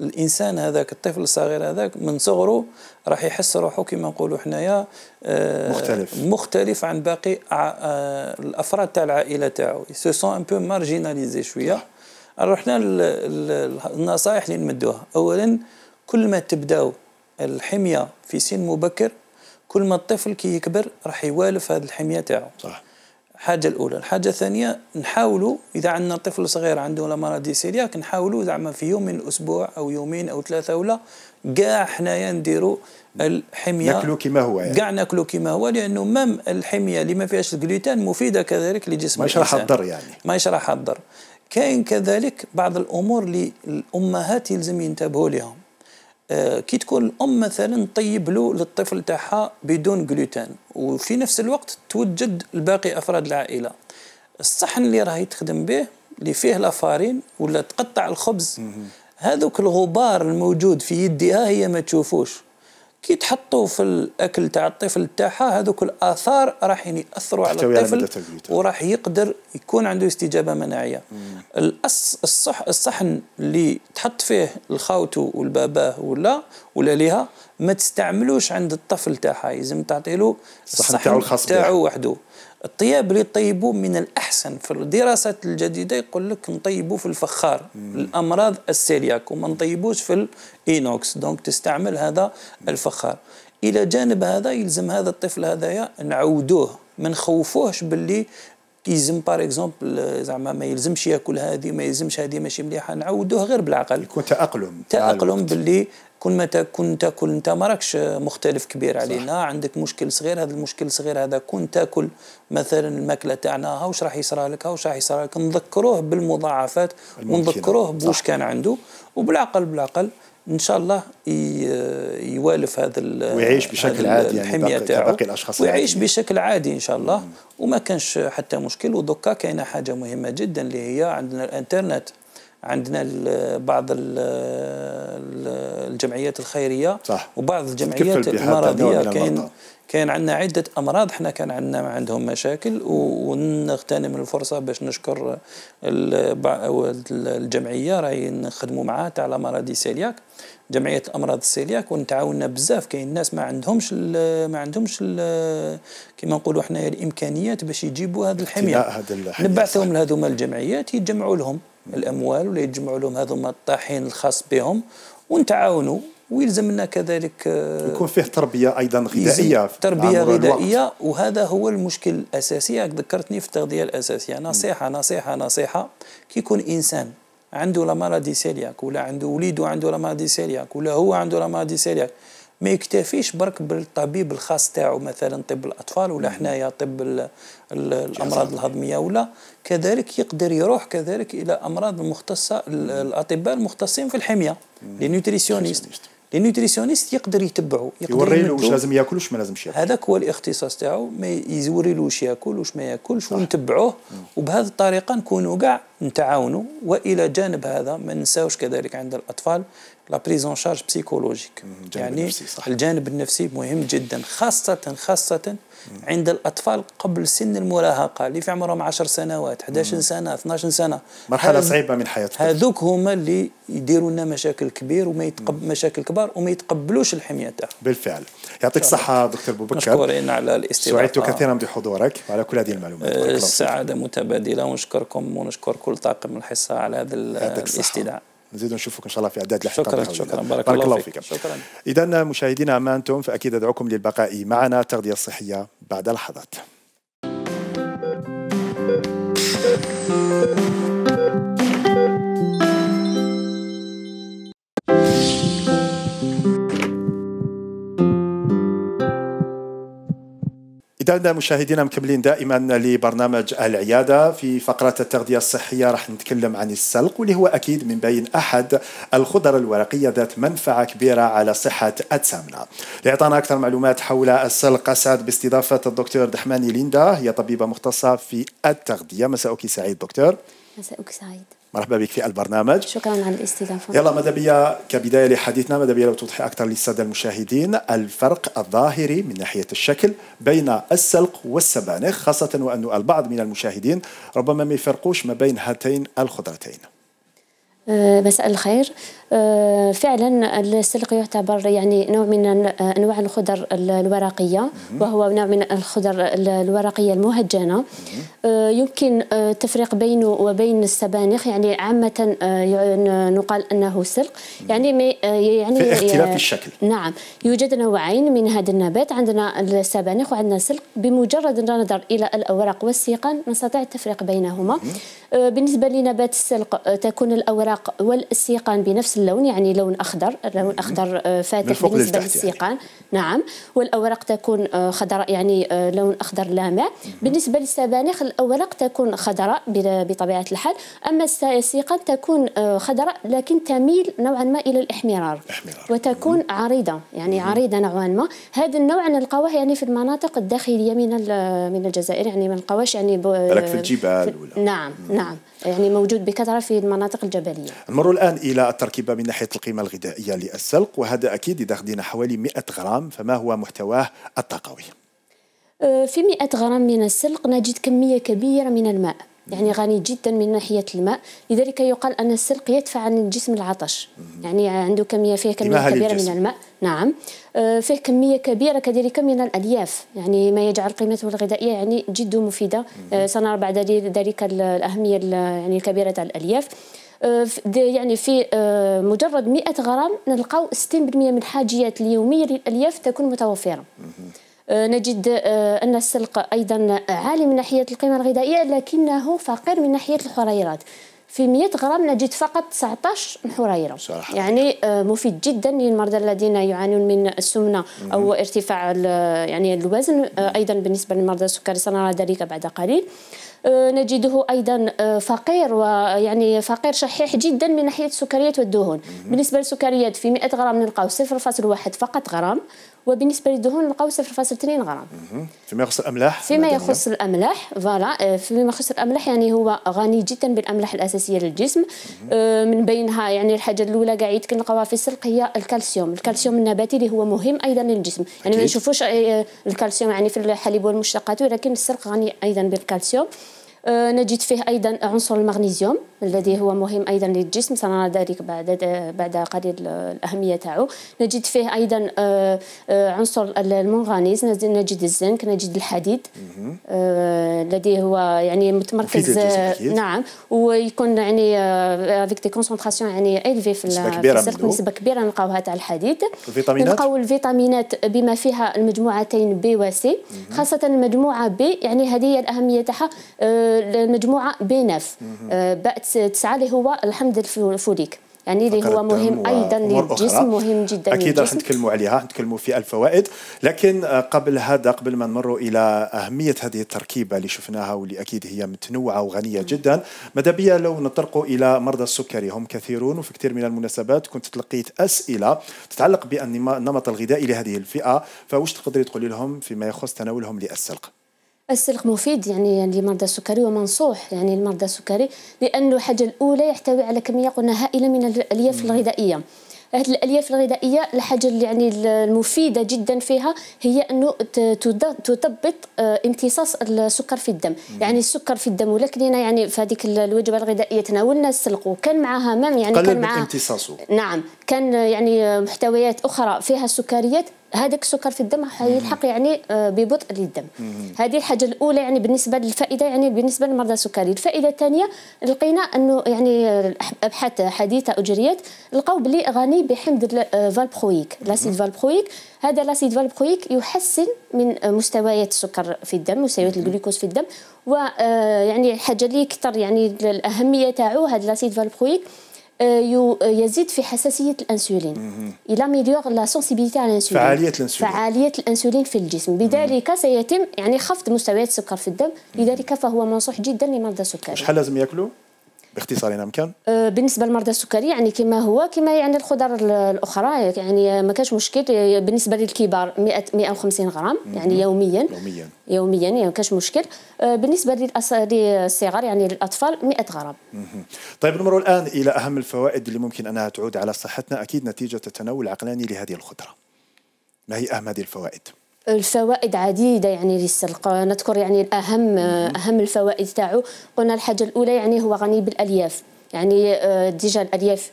الإنسان هذاك، الطفل الصغير هذاك من صغره راح يحس روحه كما نقولوا حنايا مختلف عن باقي الأفراد تاع العائلة تاعو. سو سون ان بو مارجيناليزي شوية. رحنا النصائح اللي نمدوها. أولا، كل ما تبداو الحمية في سن مبكر كل ما الطفل كي يكبر راح يوالف هذه الحمية تاعو. صح. الحاجة الأولى. الحاجة الثانية، نحاولوا إذا عندنا طفل صغير عنده مرض سيلياك نحاولوا زعما في يوم من الأسبوع أو يومين أو ثلاثة ولا كاع حنايا نديروا الحمية ناكلوا كما هو، يعني كاع ناكلوا كما هو، لأنه مام الحمية اللي ما فيهاش الجلوتين مفيدة كذلك لجسم الإنسان. ما يشرح الضر، يعني ما يشرح الضر. كاين كذلك بعض الأمور اللي الأمهات يلزم ينتبهوا لهم. كي تكون الأم مثلا طيب له للطفل تاعها بدون جلوتين، وفي نفس الوقت توجد الباقي أفراد العائلة، الصحن اللي راهي تخدم به اللي فيه لافارين ولا تقطع الخبز، هذوك الغبار الموجود في يدها هي ما تشوفوش. كي تحطوا في الأكل تاع الطفل تاعها هذوك الآثار راح يأثروا على الطفل وراح يقدر يكون عنده استجابة مناعية. الصحن اللي تحط فيه الخاوتو والباباه ولا ليها ما تستعملوش عند الطفل تاعها، لازم تعطي له الصحن تاعو وحده. الطياب اللي طيبوه من الأحسن في الدراسات الجديدة يقول لك نطيبوه في الفخار الأمراض السيلياك وما نطيبوش في الإينوكس، دونك تستعمل هذا الفخار. إلى جانب هذا يلزم هذا الطفل هذايا نعودوه، ما نخوفوهش باللي يلزم بار اكزومبل زعما ما يلزمش ياكل هذه، ما يلزمش هذه ماشي مليحه، نعودوه غير بالعقل. يكون تأقلم باللي كل ما كنت تاكل انت ما راكش مختلف كبير علينا، عندك مشكل صغير، هذا المشكل الصغير هذا كنت تاكل مثلا الماكله تاعنا واش راح يصرى لك نذكروه بالمضاعفات ونذكروه بوش كان عنده، وبالعقل ان شاء الله يوالف هذا ويعيش بشكل عادي، يعني باقي الاشخاص، ويعيش بشكل عادي ان شاء الله وما كانش حتى مشكل. ودكا كاينه حاجه مهمه جدا اللي هي عندنا الانترنت، عندنا بعض الجمعيات الخيرية صح. وبعض الجمعيات المرضية. كان عندنا عدة أمراض احنا كان عندهم مشاكل، ونغتنم الفرصة باش نشكر الجمعية راهي نخدموا معها على مرض سيلياك، جمعية أمراض السيلياك، ونتعاوننا بزاف. كاين الناس ما عندهمش كما نقولوا احنا الإمكانيات باش يجيبوا هذه الحمية، نبعثهم لهذوما الجمعيات يتجمعوا لهم الأموال ولا يتجمعوا لهم هذوما الطاحين الخاص بهم ونتعاونوا. ويلزمنا كذلك يكون فيه تربية أيضا غذائية، تربية غذائية، وهذا هو المشكل الأساسي. ذكرتني في التغذية الأساسية. نصيحة كي يكون إنسان عنده مرض سيلياك ولا عنده وليده عنده مرض سيلياك ولا هو عنده مرض سيلياك، ما يكتفيش برك بالطبيب الخاص تاعو مثلا طب الأطفال ولا حنايا طب الأمراض الهضمية، ولا كذلك يقدر يروح كذلك إلى أمراض مختصة، الأطباء المختصين في الحمية، النيوتريسيونيست يقدر يتبعه، يوري له واش لازم ياكل واش ما لازمش ياكل. هذاك هو الاختصاص تاعو، ما يوري له واش ياكل واش ما ياكلش ونتبعوه. وبهذه الطريقه نكونوا كاع نتعاونوا. والى جانب هذا ما ننساوش كذلك عند الاطفال لا بريزون شارج بسيكولوجيك، يعني الجانب النفسي مهم جدا، خاصه عند الأطفال قبل سن المراهقة اللي في عمرهم 10 سنوات 11 سنة 12 سنة، مرحلة صعيبة من حياتهم. هذوك هما اللي يديروا لنا مشاكل كبير مشاكل كبار وما يتقبلوش الحمية تاعهم. بالفعل. يعطيك الصحة دكتور بوبكر، مشكورين على الاستضافة، سعدت كثيرا بحضورك وعلى كل هذه المعلومات. السعادة متبادلة، ونشكركم ونشكر كل طاقم الحصة على هذا الاستدعاء. نزيد نشوفك ان شاء الله في اعداد الحلقات. شكرا بارك الله فيك. شكرا. اذا مشاهدينا ما انتم، فاكيد ادعوكم للبقاء معنا. التغذية الصحية بعد لحظات. ممتازة مشاهدينا، مكملين دائما لبرنامج العيادة. في فقرة التغذية الصحية راح نتكلم عن السلق، واللي هو أكيد من بين أحد الخضر الورقية ذات منفعة كبيرة على صحة أجسامنا. لإعطانا أكثر معلومات حول السلق أسعد باستضافة الدكتور دحماني ليندا، هي طبيبة مختصة في التغذية. مساءك سعيد دكتور. مساءك سعيد. مرحبا بك في البرنامج. شكرا على الاستضافة. يلا ماذا بيا كبداية لحديثنا، ماذا بيا لو توضحي أكثر للسادة المشاهدين الفرق الظاهري من ناحية الشكل بين السلق والسبانخ، خاصة وأن البعض من المشاهدين ربما ما يفرقوش ما بين هاتين الخضرتين. مساء الخير. فعلا السلق يعتبر يعني نوع من انواع الخضر الورقيه، وهو نوع من الخضر الورقيه المهجنه. يمكن التفريق بينه وبين السبانخ، يعني عامه نقال انه سلق، يعني في اختلاف في الشكل. نعم، يوجد نوعين من هذا النبات، عندنا السبانخ وعندنا السلق. بمجرد النظر الى الاوراق والسيقان نستطيع التفريق بينهما. بالنسبه لنبات السلق تكون الاوراق والسيقان بنفس اللون، يعني لون اخضر، لون اخضر فاتح بالنسبه للسيقان. نعم، والاوراق تكون خضراء، يعني لون اخضر لامع. بالنسبه للسبانخ الاوراق تكون خضراء بطبيعه الحال، اما السيقان تكون خضراء لكن تميل نوعا ما الى الاحمرار وتكون عريضه، يعني عريضه نوعا ما. هذا النوع نلقاوه يعني في المناطق الداخليه من الجزائر، يعني ما نلقاوش يعني في الجبال ولا. نعم، يعني موجود بكثرة في المناطق الجبلية. نمر الآن إلى التركيبة من ناحية القيمة الغذائية للسلق، وهذا أكيد إذا أخذنا حوالي 100 غرام، فما هو محتواه الطاقوي؟ في 100 غرام من السلق نجد كمية كبيرة من الماء، يعني غني جدا من ناحية الماء. لذلك يقال أن السلق يدفع عن الجسم العطش، يعني عنده فيه كمية كبيرة من الماء. نعم، فيه كمية كبيرة كذلك من الألياف، يعني ما يجعل قيمته الغذائية يعني جد مفيدة. سنرى بعد ذلك الأهمية يعني الكبيرة على الألياف. يعني في مجرد 100 غرام نلقاو 60% من الحاجيات اليومية للألياف تكون متوفرة. نجد أن السلق أيضا عالي من ناحية القيمة الغذائية، لكنه فقير من ناحية الحريرات. في 100 غرام نجد فقط 19 حريرة، يعني مفيد جدا للمرضى الذين يعانون من السمنة أو ارتفاع يعني الوزن. أيضا بالنسبة للمرضى السكري سنرى ذلك بعد قليل. نجده أيضا فقير، ويعني فقير شحيح جدا من ناحية السكريات والدهون. بالنسبة للسكريات في 100 غرام نلقاو 0.1 فقط غرام، وبالنسبة للدهون نلقاو 0.2 غرام. فيما يخص الأملاح، فيما يخص الأملاح يعني هو غني جدا بالأملاح الأساسية للجسم. من بينها يعني الحاجة الأولى قاعد نلقاوها في السلق هي الكالسيوم النباتي، اللي هو مهم أيضا للجسم. يعني ما نشوفوش الكالسيوم يعني في الحليب والمشتقات، ولكن السلق غني أيضا بالكالسيوم. نجد فيه أيضا عنصر المغنيسيوم الذي هو مهم أيضا للجسم، سنرى ذلك بعد قليل الأهمية تاعو. نجد فيه أيضا عنصر المنغنيز، نجد الزنك، نجد الحديد الذي هو يعني متمركز. نعم، ويكون يعني avec des concentrations يعني élevées في السلق، نسبة كبيرة نلقاوها تاع الحديد. نلقاو الفيتامينات بما فيها المجموعتين بي وسي، خاصة المجموعة بي، يعني هذه الأهمية تاعها. المجموعة بنف باء 9 اللي هو الحمض الفوليك، يعني اللي هو مهم أيضا للجسم، مهم جدا أكيد راح نتكلموا عليها، نتكلموا في الفوائد. لكن قبل ما نمر إلى أهمية هذه التركيبة اللي شفناها واللي أكيد هي متنوعة وغنية جدا، ماذا بيا لو نطرقوا إلى مرضى السكري؟ هم كثيرون، وفي كثير من المناسبات كنت تلقيت أسئلة تتعلق بالنمط الغذائي لهذه الفئة، فوش تقدري تقولي لهم فيما يخص تناولهم للسلق؟ السلق مفيد يعني لمرضى السكري ومنصوح يعني لمرضى السكري، لأنه الحاجة الأولى يحتوي على كمية قلنا هائلة من الألياف الغذائية. هذه الألياف الغذائية الحاجة اللي يعني المفيدة جدا فيها هي أنه تضبط امتصاص السكر في الدم. يعني السكر في الدم، ولكننا يعني في هذيك الوجبة الغذائية تناولنا السلق وكان معها يعني كان معها امتصاصه. نعم، كان يعني محتويات أخرى فيها سكريات، هذاك السكر في الدم حيلحق يعني ببطء للدم. هذه الحاجة الأولى يعني بالنسبة للفائدة، يعني بالنسبة لمرضى السكري. الفائدة الثانية لقينا أنه يعني أبحاث حديثة أجريت لقوا بلي غني بحمض الفالبرويك، لاسيد فالبرويك. هذا لاسيد فالبرويك يحسن من مستويات السكر في الدم، مستويات الجلوكوز في الدم. ويعني الحاجة اللي أكثر يعني الأهمية تاعو هذا لاسيد فالبرويك يزيد في حساسية الأنسولين. إلى ميليور لا سنسيبيليتي على الأنسولين، فعالية الأنسولين في الجسم. بذلك سيتم يعني خفض مستويات السكر في الدم، لذلك فهو منصوح جدا لمرضى السكري. شحال لازم ياكلوا باختصار إن أمكن؟ بالنسبه لمرضى السكري يعني كما يعني الخضر الاخرى يعني ما كاش مشكل. بالنسبه للكبار 150 غرام يعني يوميا يعني ما كاش مشكل. بالنسبه للصغار يعني للاطفال 100 غرام. طيب نمر الان الى اهم الفوائد اللي ممكن انها تعود على صحتنا اكيد نتيجه التناول العقلاني لهذه الخضره. ما هي اهم هذه الفوائد؟ الفوائد عديدة يعني للسلق. نذكر يعني أهم الفوائد تاعو. قلنا الحاجة الأولى يعني هو غني بالألياف، يعني ديجا الألياف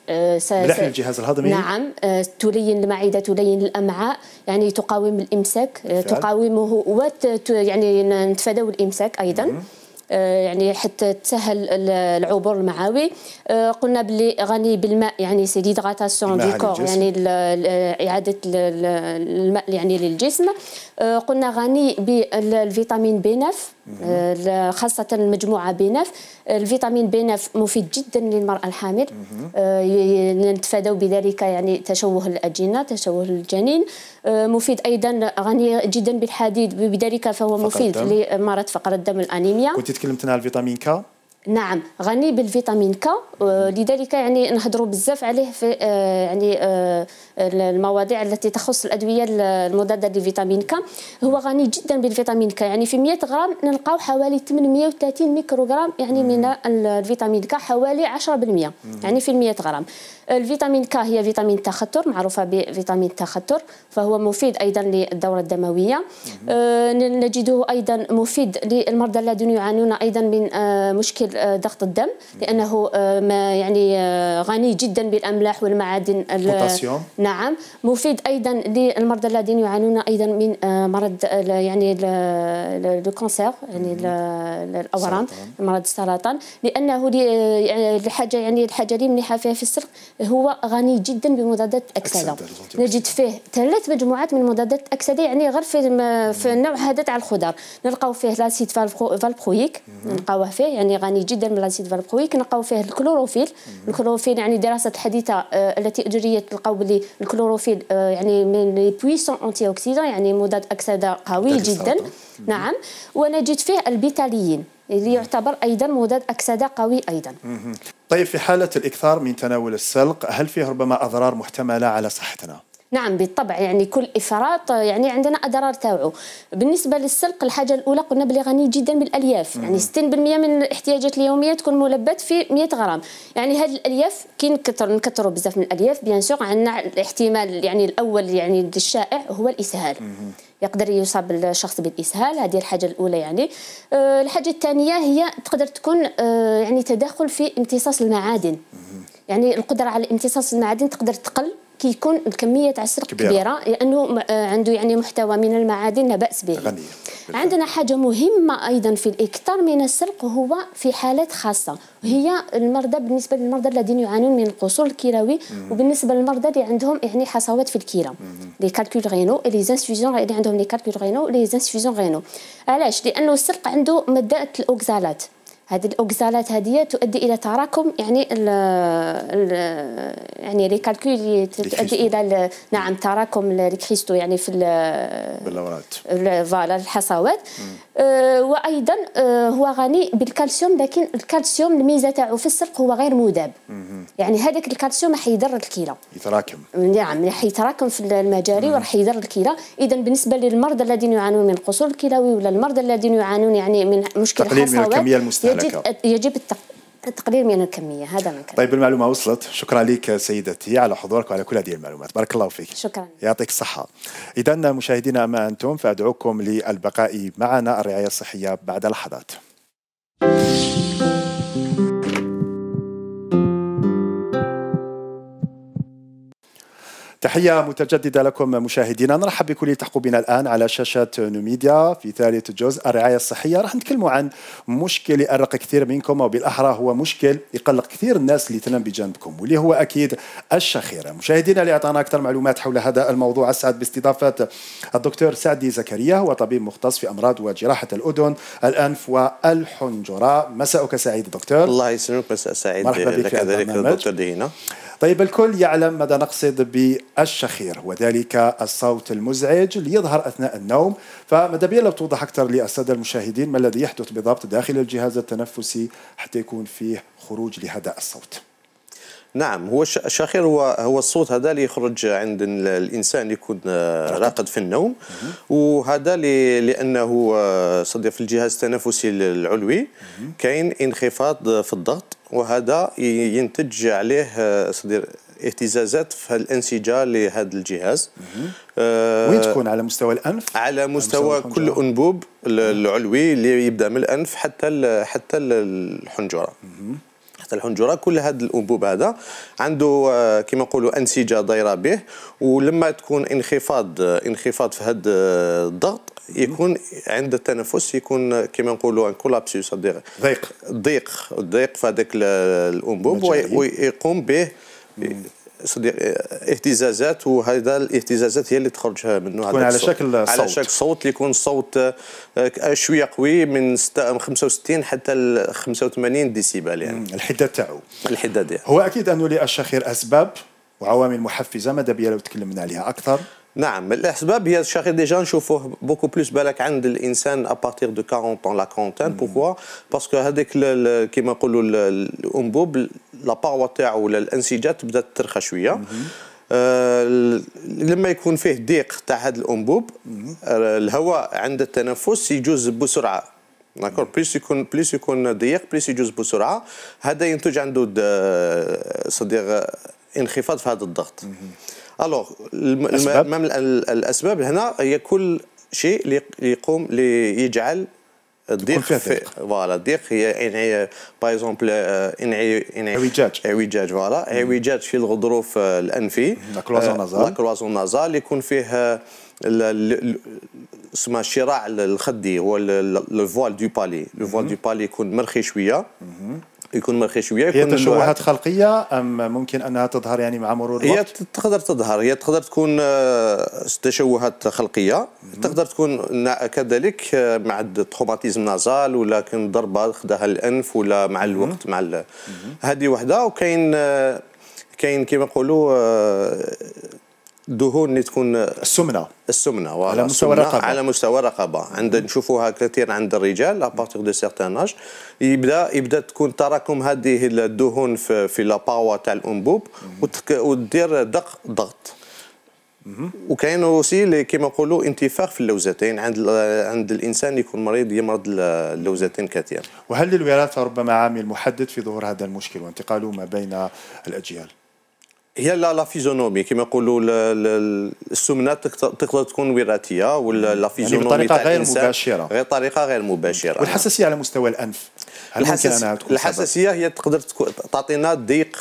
ملح للجهاز الهضمي. نعم، تلين المعدة، تلين الأمعاء، يعني تقاوم الإمساك، تقاومه يعني نتفادوا الإمساك أيضا. يعني حتى تسهل العبور المعوي. قلنا بلي غني بالماء، يعني سي ديدغاتاسيون دو كور، يعني اعاده الماء يعني للجسم. قلنا غني بالفيتامين بي 9، خاصه المجموعه بي 9. الفيتامين بي 9 مفيد جدا للمراه الحامل، نتفادوا بذلك يعني تشوه الاجنه، تشوه الجنين. مفيد ايضا، غني جدا بالحديد، بذلك فهو مفيد لمرض فقر الدم الانيميا. كنت تكلمتنا على الفيتامين ك. نعم، غني بالفيتامين ك، لذلك يعني نهضروا بزاف عليه في يعني المواضيع التي تخص الادويه المضاده لفيتامين ك. هو غني جدا بالفيتامين ك، يعني في 100 غرام نلقاو حوالي 830 ميكروغرام يعني من الفيتامين ك، حوالي 10% يعني في 100 غرام. الفيتامين ك هي فيتامين التخثر، معروفه بفيتامين التخثر، فهو مفيد ايضا للدوره الدمويه. نجده ايضا مفيد للمرضى الذين يعانون ايضا من مشكل ضغط الدم، لانه يعني غني جدا بالاملاح والمعادن. البوتاسيوم. نعم، مفيد ايضا للمرضى الذين يعانون ايضا من مرض يعني الكانسير، يعني الاورام، مرض السرطان، لانه الحاجه يعني الحاجه اللي مليحه فيها في السلق هو غني جدا بمضادات الاكسده. نجد فيه 3 مجموعات من مضادات الاكسده، يعني غير في النوع هذا تاع الخضر نلقاو فيه لاسيد فالبرويك، نلقاوه فيه يعني غني جدا من لاسيد فالبرويك. نلقاو فيه الكلوروفيل. الكلوروفيل يعني دراسات حديثه التي اجريت لقاو بلي الكلوروفيل يعني من لي بويسون انتي اوكسيدون، يعني مضاد اكسده قوي جدا. نعم، ونجد فيه البيتاليين اللي يعتبر ايضا مضاد اكسده قوي ايضا. طيب في حاله الاكثار من تناول السلق هل فيه ربما اضرار محتمله على صحتنا؟ نعم بالطبع، يعني كل افراط يعني عندنا اضرار تاعو. بالنسبه للسلق الحاجه الاولى قلنا بلي غني جدا بالالياف، يعني 60% من الاحتياجات اليوميه تكون ملبات في 100 غرام. يعني هذه الالياف كي نكثروا بزاف من الالياف بيان سور عندنا الاحتمال يعني الاول يعني الشائع هو الاسهال. يقدر يصاب الشخص بالاسهال، هذه الحاجه الاولى. يعني الحاجه الثانيه هي تقدر تكون يعني تدخل في امتصاص المعادن، يعني القدره على امتصاص المعادن تقدر تقل كي يكون الكميه تاع السلق كبيره، لانه عنده يعني محتوى من المعادن لا باس به. غنية. عندنا حاجه مهمه ايضا في الاكثار من السلق، هو في حالات خاصه، وهي المرضى بالنسبه للمرضى الذين يعانون من القصور الكلوي، وبالنسبه للمرضى اللي عندهم يعني حصوات في الكلى، لي كالكول غينو لي زانسفيزيون اللي عندهم لي كالكول غينو لي زانسفيزيون غينو. علاش؟ لانه السلق عنده ماده الاوكزالات. هذه الاوكزالات هذه تؤدي الى تراكم يعني يعني لي كالكول تؤدي الى نعم تراكم الكريستو يعني في باللورات فوالا الحصوات. وايضا هو غني بالكالسيوم، لكن الكالسيوم الميزه تاعو في السلق هو غير مذاب، يعني هذاك الكالسيوم راح يضر الكلى، يتراكم. نعم راح يتراكم في المجاري وراح يضر الكلى. اذا بالنسبه للمرضى الذين يعانون من القصور الكلوي ولا المرضى الذين يعانون يعني من مشكل تقليل من الكميه المستهلكه، يجب التقليل من الكميه. هذا من كلام. طيب المعلومه وصلت، شكرا لك سيدتي على حضورك وعلى كل هذه المعلومات، بارك الله فيك. شكرا، يعطيك الصحه. اذا مشاهدينا اما انتم فادعوكم للبقاء معنا، الرعايه الصحيه بعد لحظات. تحية متجددة لكم مشاهدينا، نرحب بكل اللي تحقوا بنا الآن على شاشة نوميديا في ثالث جزء الرعاية الصحية. راح نتكلموا عن مشكل يأرق كثير منكم، أو بالأحرى هو مشكل يقلق كثير الناس اللي تنام بجانبكم، واللي هو أكيد الشخيرة. مشاهدينا اللي أعطانا أكثر معلومات حول هذا الموضوع، أسعد باستضافة الدكتور سعدي زكريا، هو طبيب مختص في أمراض وجراحة الأذن، الأنف والحنجرة. مساءك سعيد دكتور. الله يسلمك، مساء سعيد. مرحبا بك كذلك دكتور دهينة. طيب، الكل يعلم ماذا نقصد بالشخير، وذلك الصوت المزعج اللي يظهر أثناء النوم. فماذا بيا لو توضح أكثر للسادة المشاهدين ما الذي يحدث بالضبط داخل الجهاز التنفسي حتى يكون فيه خروج لهذا الصوت؟ نعم، هو الشخير هو الصوت هذا اللي يخرج عند الانسان اللي يكون راقد في النوم، وهذا لانه صدق في الجهاز التنفسي العلوي كاين انخفاض في الضغط، وهذا ينتج عليه صدق اهتزازات في الانسجه لهذا الجهاز. وين تكون؟ على مستوى الانف؟ على مستوى كل انبوب العلوي اللي يبدا من الانف حتى الحنجره. الحنجره كل هذا الانبوب هذا عنده كما نقولوا انسجه دايره به، ولما تكون انخفاض في هذا الضغط يكون عند التنفس يكون كما نقولوا كولابسيوس، ضيق في هذاك الانبوب، ويقوم به صديق اهتزازات، وهذا الاهتزازات هي اللي تخرج منه تكون على شكل صوت، على شكل صوت اللي يكون صوت شويه قوي من 65 حتى ل 85 ديسيبل، يعني الحداد تاعو. الحداد هو اكيد انه للشخير اسباب وعوامل محفزه، ماذا بيا لو تكلمنا عليها اكثر؟ نعم، الاسباب هي الشخير ديجا نشوفوه بوكو بلوس بالك عند الانسان ابارتيغ دو 40 طون لا كونتين. بوركوا؟ باسكو هذيك كيما نقولوا الانبوب لا باروا تاعو ولا الانسجه تبدا ترخى شويه. لما يكون فيه ضيق تاع هذا الانبوب الهواء عند التنفس يجوز بسرعه، داكور؟ بليس يكون ضيق بليس يجوز بسرعه، هذا ينتج عنده صديق انخفاض في هذا الضغط. الوغ الاسباب هنا هي كل شيء اللي يقوم ليجعل الضيق فوالا الضيق هي يعني باغ اكزومبل اعوجاج فوالا اعوجاج في الغضروف الانفي، لا كلوازون نازال يكون فيه اسمه الشراع الخدي، هو الفوال دو بالي. الفوال دو بالي يكون مرخي شويه، هي تشوهات خلقيه ام ممكن انها تظهر يعني مع مرور الوقت؟ هي تقدر تظهر، هي تقدر تكون تشوهات خلقيه، تقدر تكون كذلك مع التروماتيزم نازال، ولا كان ضربه خداها الانف، ولا مع الوقت مع هذه وحده. وكاين كيما نقولوا دهون اللي تكون السمنه على مستوى الرقبه عند نشوفوها كثير عند الرجال ابارتيغ دو سيغتان اج، يبدا تكون تراكم هذه الدهون في لا باوا تاع الانبوب وتدير ضغط. وكاين اوسي كيما نقولوا انتفاخ في اللوزتين عند الانسان يكون مريض يمرض اللوزتين كثير. وهل الوراثه ربما عامل محدد في ظهور هذا المشكل وانتقاله ما بين الاجيال؟ هي لا فيزيونومي كما يقولوا السمنه تقدر تكون وراثيه، ولا لا فيزيونومي تاع الانسان طريقه غير مباشره. والحساسيه على مستوى الانف، هل ممكن انها تكون الحساسيه هي تقدر تعطينا ضيق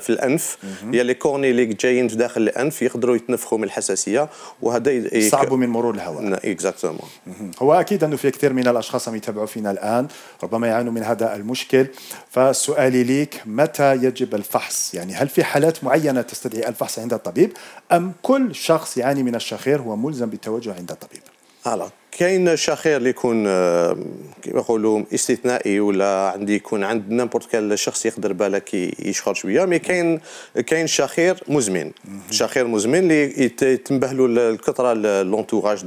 في الانف، هي لي كورني اللي جايين في داخل الانف يقدروا يتنفخوا من الحساسيه، وهذا يصعبوا من مرور الهواء. اكزاكتومون. هو اكيد انه في كثير من الاشخاص اللي يتابعوا فينا الان ربما يعانوا من هذا المشكل، فسؤالي ليك متى يجب الفحص؟ يعني هل في حالات معينة تستدعي الفحص عند الطبيب، أم كل شخص يعاني من الشخير هو ملزم بالتوجه عند الطبيب؟ كاين شخير اللي يكون كيما يقولوا استثنائي، ولا يكون عند نيمبورت كال شخص يقدر بالك يشخر شويه، مي كاين شخير مزمن. شخير مزمن اللي يتنبه له الكثره لونتوراج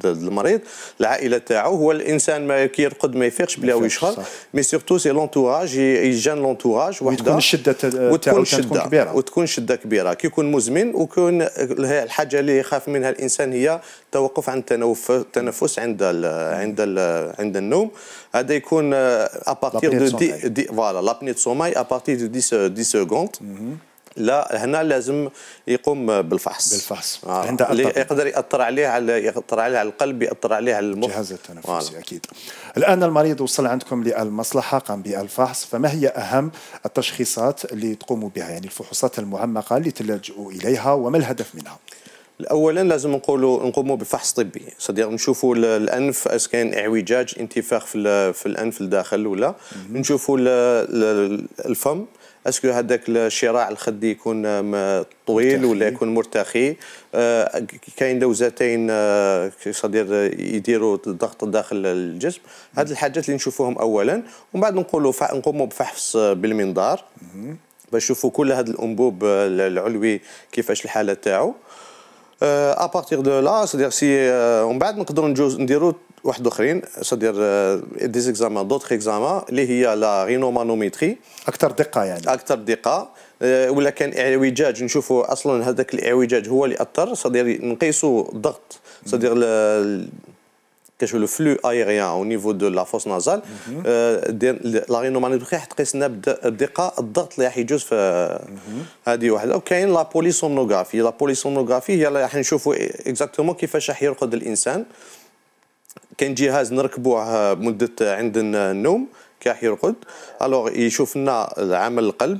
المريض، العائله تاعو، هو الانسان ما كيرقد ما يفيقش بلا ويشخر، مي سورتو سي لونتوراج يجان لونتوراج وحده، وتكون الشده تاعو تكون كبيره، وتكون شده كبيره. كي يكون مزمن ويكون الحاجه اللي يخاف منها الانسان هي توقف عن التنفس عند النوم. هذا يكون ابارتيغ دو فوالا لابني دو سوماي ابارتيغ دو 10 سكوند لا، هنا لازم يقوم بالفحص. اللي يقدر يأثر عليه على القلب، يأثر عليه على المخ، الجهاز التنفسي. أكيد. الآن المريض وصل عندكم للمصلحة، قام بالفحص، فما هي أهم التشخيصات اللي تقوموا بها، يعني الفحوصات المعمقة اللي تلجؤوا إليها، وما الهدف منها؟ اولا لازم نقوموا بفحص طبي، صديق نشوفوا الانف اش كاين اعوجاج، انتفاخ في الانف الداخل، ولا نشوفوا الفم اسكو هذاك الشراع الخدي يكون طويل ولا يكون مرتخي. كاين لوزتين صدير يديروا الضغط داخل الجسم. هذه الحاجات اللي نشوفوهم اولا، ومن بعد نقوموا بفحص بالمنظار باش نشوفوا كل هذا الانبوب العلوي كيفاش الحاله تاعو. ابارتيغ دو لا صدير سي ومن بعد نقدروا نديروا واحد اخرين، صدير دي زيكزامان دوطخ اكزامان اللي هي لا رينومانوميتري، اكثر دقه، يعني اكثر دقه. ولا كان اعوجاج نشوفوا اصلا هذاك الاعوجاج هو اللي اثر، صدير نقيسوا الضغط، صدير كاش لو فلو ايريان او نيفو دو لا فوس نازال. لا رينومانوميتري تقيس لنا بدقه الضغط اللي راح يجوز في هذه واحده. وكاين لا بوليسومنوغرافي. لا بوليسومنوغرافي هي اللي راح نشوفوا اكزاكتومون كيفاش راح يرقد الانسان. كاين جهاز نركبوه مده عند النوم كي راح يرقد، الوغ يشوف لنا عمل القلب،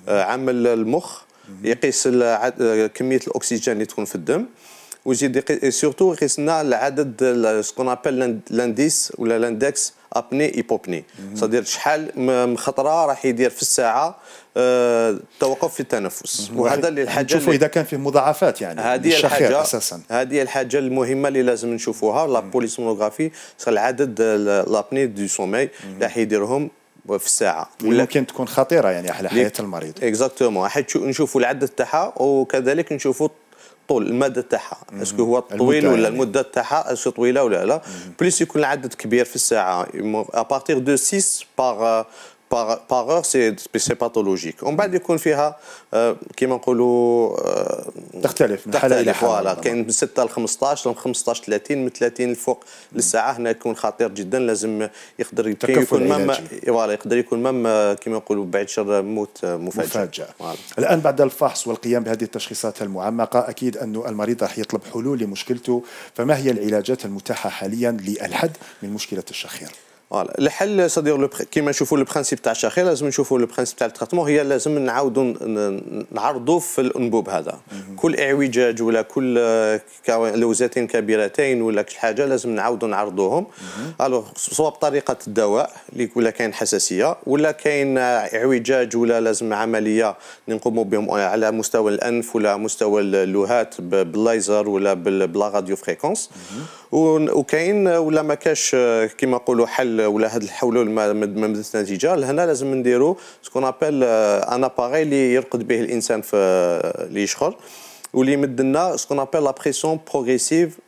عمل المخ، يقيس كميه الاكسجين اللي تكون في الدم، ويزيد سورتو يقيس لنا العدد سكون ابل لانديس ولا لاندكس ابني ايبوبني، صدير شحال خطره راح يدير في الساعه توقف في التنفس. وهذا اللي الحاجه نشوفوا اذا كان فيه مضاعفات، يعني هذه الحاجه اساسا، هذه الحاجه المهمه اللي لازم نشوفوها. لا بوليسونوغرافي العدد لابني دو سومي راح يديرهم في الساعه، ممكن تكون خطيره يعني على حياه المريض. اكزاكتومون، نشوفوا العدد تاعها، وكذلك نشوفوا طول المدى تاعها، اسكو هو طويل ولا يعني المده تاعها اسكو طويله ولا لا. بليس يكون العدد كبير في الساعه، ابارتيغ دو 6 باغ اور سي باثولوجيك. ومن بعد يكون فيها كيما نقولوا تختلف من حاله الى حاله. كاين من 6 ل 15 ل 15 30 من 30 الفوق للساعه، هنا يكون خطير جدا. لازم يقدر يكون مام كيما نقولوا بعد شر موت مفاجئ. الان بعد الفحص والقيام بهذه التشخيصات المعمقه، اكيد انه المريض راح يطلب حلول لمشكلته، فما هي العلاجات المتاحه حاليا للحد من مشكله الشخير؟ الحل صدير كيما نشوفوا لو برانسيب تاع الشخير، لازم نشوفوا لو برانسيب تاع التريتمون، هي لازم نعاودوا نعرضوا في الانبوب هذا كل اعوجاج ولا كل لوزتين كبيرتين ولا حاجه لازم نعاودوا نعرضوهم. الوغ سواء بطريقه الدواء ولا كاين حساسيه ولا كاين اعوجاج ولا لازم عمليه نقوموا بهم على مستوى الانف ولا مستوى اللوهات بالليزر ولا بلا راديو فريكونس. وكاين ولا ما كاش كيما نقولوا حل ولا هاد الحلول ما مدت نتيجه، لهنا لازم نديروا سكون ابل ان اباري اللي يرقد به الانسان في اللي يشخر، واللي يمد لنا سكون ابل لا بريسيون بروغريسيف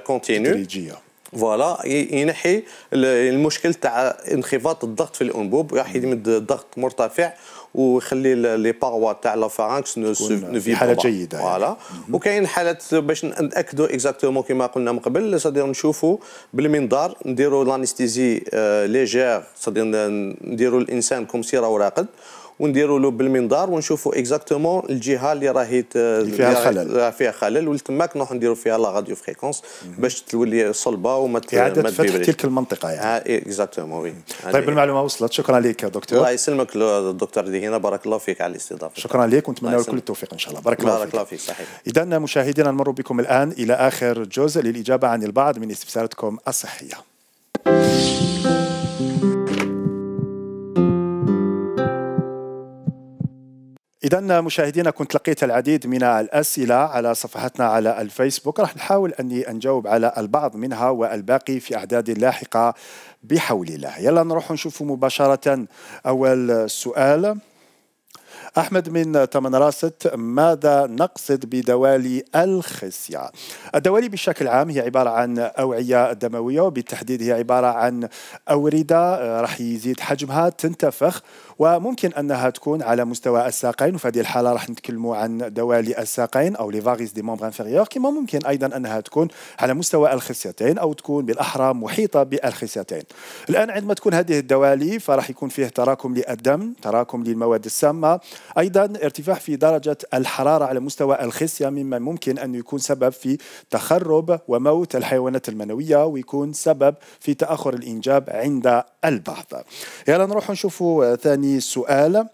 كونتينيو تدريجيه. فوالا ينحي المشكل تاع انخفاض الضغط في الانبوب، راح يمد الضغط مرتفع ويخلي لي باروا تاع لا فارانكس في حاله جيده. فوالا. وكاين حالات باش ناكدوا اكزاكتومون كما قلنا من قبل، صدير نشوفوا بالمنظار نديروا لانستيزي ليجير، صدير نديروا الانسان كوم سي راهو راقد، ونديروا له بالمنظار ونشوفوا اكزاكتومون الجهه اللي راهي فيها خلل ولتماك نروح نديروا فيها لا راديو فريكونس باش تولي صلبه وما تفيبريش تلك المنطقه يعني. اكزاكتومون وي. طيب المعلومه وصلت، شكرا لك دكتور. الله يسلمك الدكتور دي هنا، بارك الله فيك على الاستضافه. شكرا لك ونتمنى لك كل التوفيق ان شاء الله. بارك الله فيك. صحيح. اذا مشاهدينا نمر بكم الان الى اخر جزء للاجابه عن البعض من استفساراتكم الصحيه. إذا مشاهدينا كنت لقيت العديد من الأسئلة على صفحتنا على الفيسبوك، راح نحاول أني نجاوب على البعض منها والباقي في أعداد لاحقة بحول الله. يلا نروح نشوف مباشرة أول سؤال. أحمد من تمنراست، ماذا نقصد بدوالي الخصية؟ الدوالي بشكل عام هي عبارة عن أوعية دموية، وبالتحديد هي عبارة عن أوردة راح يزيد حجمها تنتفخ وممكن أنها تكون على مستوى الساقين، وفي هذه الحالة راح نتكلموا عن دوالي الساقين أو لي فاغيس دي ممبر انفيريور. كما ممكن أيضا أنها تكون على مستوى الخصيتين أو تكون بالأحرى محيطة بالخصيتين. الآن عندما تكون هذه الدوالي فراح يكون فيه تراكم للدم، تراكم للمواد السامة، أيضا ارتفاع في درجة الحرارة على مستوى الخصية، مما ممكن أن يكون سبب في تخرب وموت الحيوانات المنوية ويكون سبب في تأخر الإنجاب عند البعض. يلا نروح نشوفوا ثاني سؤال.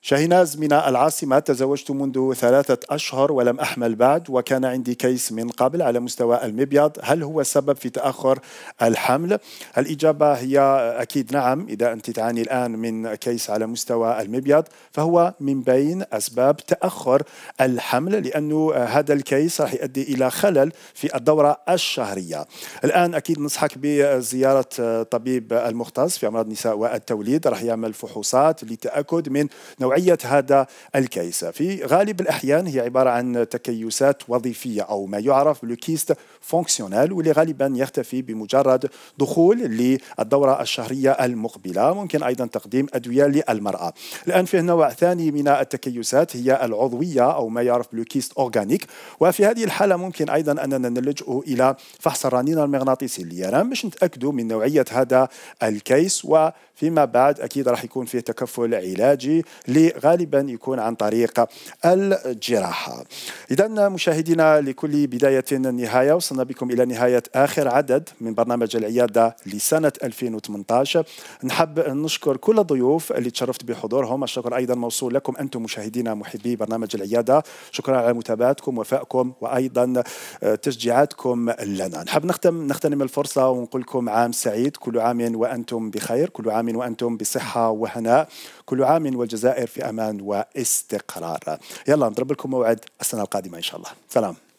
شاهناز من العاصمة: تزوجت منذ 3 أشهر ولم أحمل بعد، وكان عندي كيس من قبل على مستوى المبيض، هل هو سبب في تأخر الحمل؟ الإجابة هي أكيد نعم. إذا أنت تعاني الآن من كيس على مستوى المبيض فهو من بين أسباب تأخر الحمل، لأنه هذا الكيس راح يؤدي إلى خلل في الدورة الشهرية. الآن أكيد نصحك بزيارة طبيب المختص في أمراض النساء والتوليد، راح يعمل فحوصات للتأكد من نوعية هذا الكيس. في غالب الأحيان هي عبارة عن تكيسات وظيفية أو ما يعرف بالكيست فونكسيونال، واللي غالبا يختفي بمجرد دخول للدورة الشهرية المقبلة. ممكن أيضا تقديم أدوية للمرأة. الآن فيه نوع ثاني من التكيسات هي العضوية أو ما يعرف بالكيست أورغانيك، وفي هذه الحالة ممكن أيضا أننا نلجأ إلى فحص الرنين المغناطيسي لليرام باش نتأكدوا من نوعية هذا الكيس، وفيما بعد أكيد راح يكون فيه تكفل علاجي غالبا يكون عن طريق الجراحة. إذا مشاهدينا، لكل بداية نهاية، وصلنا بكم إلى نهاية آخر عدد من برنامج العيادة لسنة 2018. نحب نشكر كل الضيوف اللي تشرفت بحضورهم. الشكر أيضا موصول لكم أنتم مشاهدينا محبي برنامج العيادة. شكرا على متابعتكم ووفائكم وأيضا تشجيعاتكم لنا. نحب نغتنم الفرصة ونقول لكم عام سعيد، كل عام وأنتم بخير، كل عام وأنتم بصحة وهناء، كل عام والجزائر في أمان واستقرار. يلا نضرب لكم موعد السنة القادمة إن شاء الله. سلام.